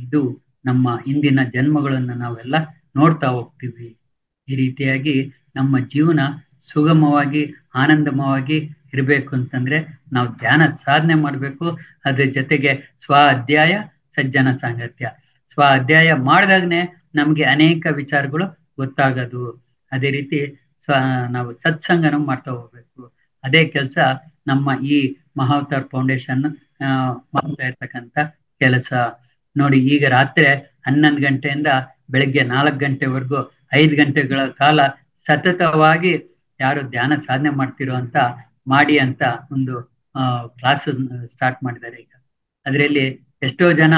ಇದು ನಮ್ಮ ಹಿಂದಿನ ಜನ್ಮಗಳನ್ನ ನಾವೆಲ್ಲ ನೋಡ್ತಾ ಹೋಗ್ತೀವಿ. ಈ ರೀತಿಯಾಗಿ ನಮ್ಮ ಜೀವನ ಸುಗಮವಾಗಿ, ಆನಂದಮಯವಾಗಿ ಇರಬೇಕು ಅಂತಂದ್ರೆ ನಾವು ಧ್ಯಾನ ಸಾಧನೆ ಮಾಡಬೇಕು. ಅದ್ರ ಜೊತೆಗೆ ಸ್ವ ಅಧ್ಯಾಯ, ಸಜ್ಜನ ಸಾಂಗತ್ಯ. ಸ್ವ ಅಧ್ಯಾಯ ಮಾಡಿದಾಗನೆ ನಮ್ಗೆ ಅನೇಕ ವಿಚಾರಗಳು ಗೊತ್ತಾಗೋದು. ಅದೇ ರೀತಿ ನಾವು ಸತ್ಸಂಗನ ಮಾಡ್ತಾ ಹೋಗ್ಬೇಕು. ಅದೇ ಕೆಲಸ ನಮ್ಮ ಈ ಮಹಾವತಾರ್ ಫೌಂಡೇಶನ್ ಮಾಡ್ತಾ ಇರ್ತಕ್ಕಂಥ ಕೆಲಸ. ನೋಡಿ, ಈಗ ರಾತ್ರಿ 11 ಗಂಟೆಯಿಂದ ಬೆಳಗ್ಗೆ 4 ಗಂಟೆವರೆಗೂ 5 ಗಂಟೆಗಳ ಕಾಲ ಸತತವಾಗಿ ಯಾರು ಧ್ಯಾನ ಸಾಧನೆ ಮಾಡ್ತಿರೋ ಅಂತ ಮಾಡಿ ಅಂತ ಒಂದು ಕ್ಲಾಸ್ ಸ್ಟಾರ್ಟ್ ಮಾಡಿದ್ದಾರೆ ಈಗ. ಅದರಲ್ಲಿ ಎಷ್ಟೋ ಜನ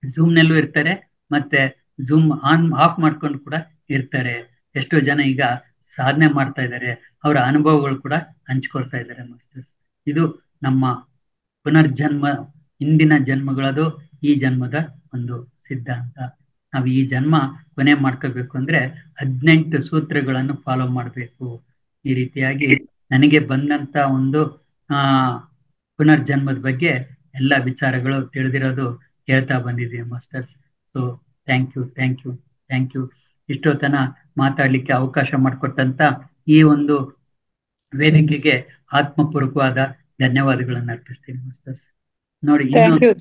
ಝೂಮ್ ನಲ್ಲೂ ಇರ್ತಾರೆ, ಮತ್ತೆ ಝೂಮ್ ಆಫ್ ಮಾಡ್ಕೊಂಡು ಕೂಡ ಇರ್ತಾರೆ. ಎಷ್ಟೋ ಜನ ಈಗ ಸಾಧನೆ ಮಾಡ್ತಾ ಇದ್ದಾರೆ, ಅವರ ಅನುಭವಗಳು ಕೂಡ ಹಂಚ್ಕೊಳ್ತಾ ಇದ್ದಾರೆ ಮಾಸ್ಟರ್ಸ್. ಇದು ನಮ್ಮ ಪುನರ್ಜನ್ಮ, ಹಿಂದಿನ ಜನ್ಮಗಳದು ಈ ಜನ್ಮದ ಒಂದು ಸಿದ್ಧಾಂತ. ನಾವು ಈ ಜನ್ಮ ಕೊನೆ ಮಾಡ್ಕೋಬೇಕು ಅಂದ್ರೆ 18 ಸೂತ್ರಗಳನ್ನು ಫಾಲೋ ಮಾಡಬೇಕು. ಈ ರೀತಿಯಾಗಿ ನನಗೆ ಬಂದಂತ ಒಂದು ಪುನರ್ಜನ್ಮದ ಬಗ್ಗೆ ಎಲ್ಲ ವಿಚಾರಗಳು ತಿಳಿದಿರೋದು ಹೇಳ್ತಾ ಬಂದಿದ್ದೀವಿ ಮಾಸ್ಟರ್ಸ್. So thank you. ಇಷ್ಟೊತ್ತನ ಮಾತಾಡ್ಲಿಕ್ಕೆ ಅವಕಾಶ ಮಾಡಿಕೊಟ್ಟಂತ ಈ ಒಂದು ವೇದಿಕೆಗೆ ಆತ್ಮಪೂರ್ವಕವಾದ ಧನ್ಯವಾದಗಳನ್ನು ಅರ್ಪಿಸ್ತೀನಿ ಮಾಸ್ಟರ್ಸ್. ನೋಡಿ, ಥ್ಯಾಂಕ್ ಯು.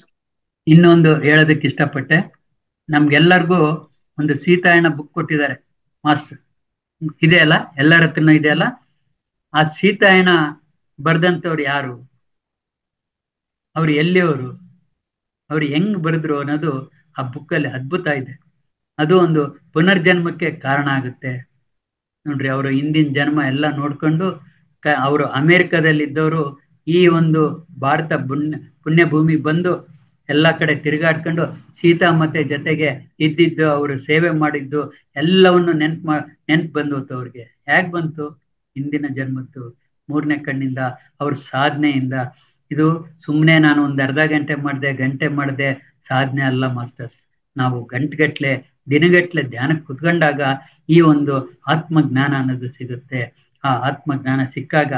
ಇನ್ನೊಂದು ಹೇಳೋದಕ್ಕೆ ಇಷ್ಟಪಟ್ಟೆ. ನಮ್ಗೆಲ್ಲರಿಗೂ ಒಂದು ಸೀತಾಯಣ ಬುಕ್ ಕೊಟ್ಟಿದ್ದಾರೆ ಮಾಸ್ಟರ್, ಇದೆಯಲ್ಲ, ಎಲ್ಲರ ಹತ್ರನೂ ಇದೆಯಲ್ಲ. ಆ ಸೀತಾಯಣ ಬರ್ದಂತವ್ರು ಯಾರು, ಅವ್ರು ಎಲ್ಲಿಯವರು, ಅವ್ರು ಹೆಂಗ್ ಬರೆದ್ರು ಅನ್ನೋದು ಆ ಬುಕ್ಕಲ್ಲಿ ಅದ್ಭುತ ಇದೆ. ಅದು ಒಂದು ಪುನರ್ಜನ್ಮಕ್ಕೆ ಕಾರಣ ಆಗುತ್ತೆ ನೋಡ್ರಿ. ಅವರು ಹಿಂದಿನ ಜನ್ಮ ಎಲ್ಲ ನೋಡ್ಕೊಂಡು ಅವರು ಅಮೆರಿಕದಲ್ಲಿದ್ದವರು ಈ ಒಂದು ಭಾರತ ಪುಣ್ಯ ಭೂಮಿ ಬಂದು ಎಲ್ಲ ಕಡೆ ತಿರುಗಾಡ್ಕೊಂಡು ಸೀತಾಮಾತೆ ಜೊತೆಗೆ ಇದ್ದಿದ್ದು, ಅವರು ಸೇವೆ ಮಾಡಿದ್ದು ಎಲ್ಲವನ್ನು ನೆನ್ಪು ಬಂದು ಅವ್ರಿಗೆ. ಹೇಗ್ ಬಂತು? ಹಿಂದಿನ ಜನ್ಮದ್ದು 3ನೇ ಕಣ್ಣಿಂದ, ಅವ್ರ ಸಾಧನೆಯಿಂದ. ಇದು ಸುಮ್ಮನೆ ನಾನು ಒಂದು ಅರ್ಧ ಗಂಟೆ ಮಾಡಿದೆ ಸಾಧನೆ ಅಲ್ಲ ಮಾಸ್ಟರ್ಸ್. ನಾವು ಗಂಟೆಗಟ್ಲೆ ದಿನಗಟ್ಲೆ ಧ್ಯಾನಕ್ಕೆ ಕುತ್ಕೊಂಡಾಗ ಈ ಒಂದು ಆತ್ಮಜ್ಞಾನ ಅನ್ನೋದು ಸಿಗುತ್ತೆ. ಆ ಆತ್ಮಜ್ಞಾನ ಸಿಕ್ಕಾಗ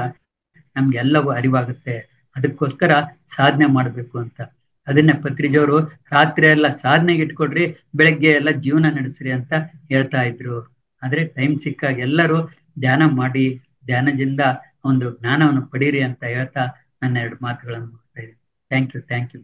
ನಮ್ಗೆಲ್ಲವೂ ಅರಿವಾಗುತ್ತೆ. ಅದಕ್ಕೋಸ್ಕರ ಸಾಧನೆ ಮಾಡಬೇಕು ಅಂತ. ಅದನ್ನೇ ಪತ್ರಿಜಿಯವರು ರಾತ್ರಿ ಎಲ್ಲ ಸಾಧನೆಗೆ ಇಟ್ಕೊಡ್ರಿ, ಬೆಳಗ್ಗೆ ಎಲ್ಲ ಜೀವನ ನಡೆಸ್ರಿ ಅಂತ ಹೇಳ್ತಾ ಇದ್ರು. ಆದ್ರೆ ಟೈಮ್ ಸಿಕ್ಕಾಗ ಎಲ್ಲರೂ ಧ್ಯಾನ ಮಾಡಿ, ಧ್ಯಾನದಿಂದ ಒಂದು ಜ್ಞಾನವನ್ನು ಪಡೀರಿ ಅಂತ ಹೇಳ್ತಾ ನನ್ನ 2 ಮಾತುಗಳನ್ನು ಮುಗಿಸ್ತಾ ಇದ್ದೀನಿ. Thank you.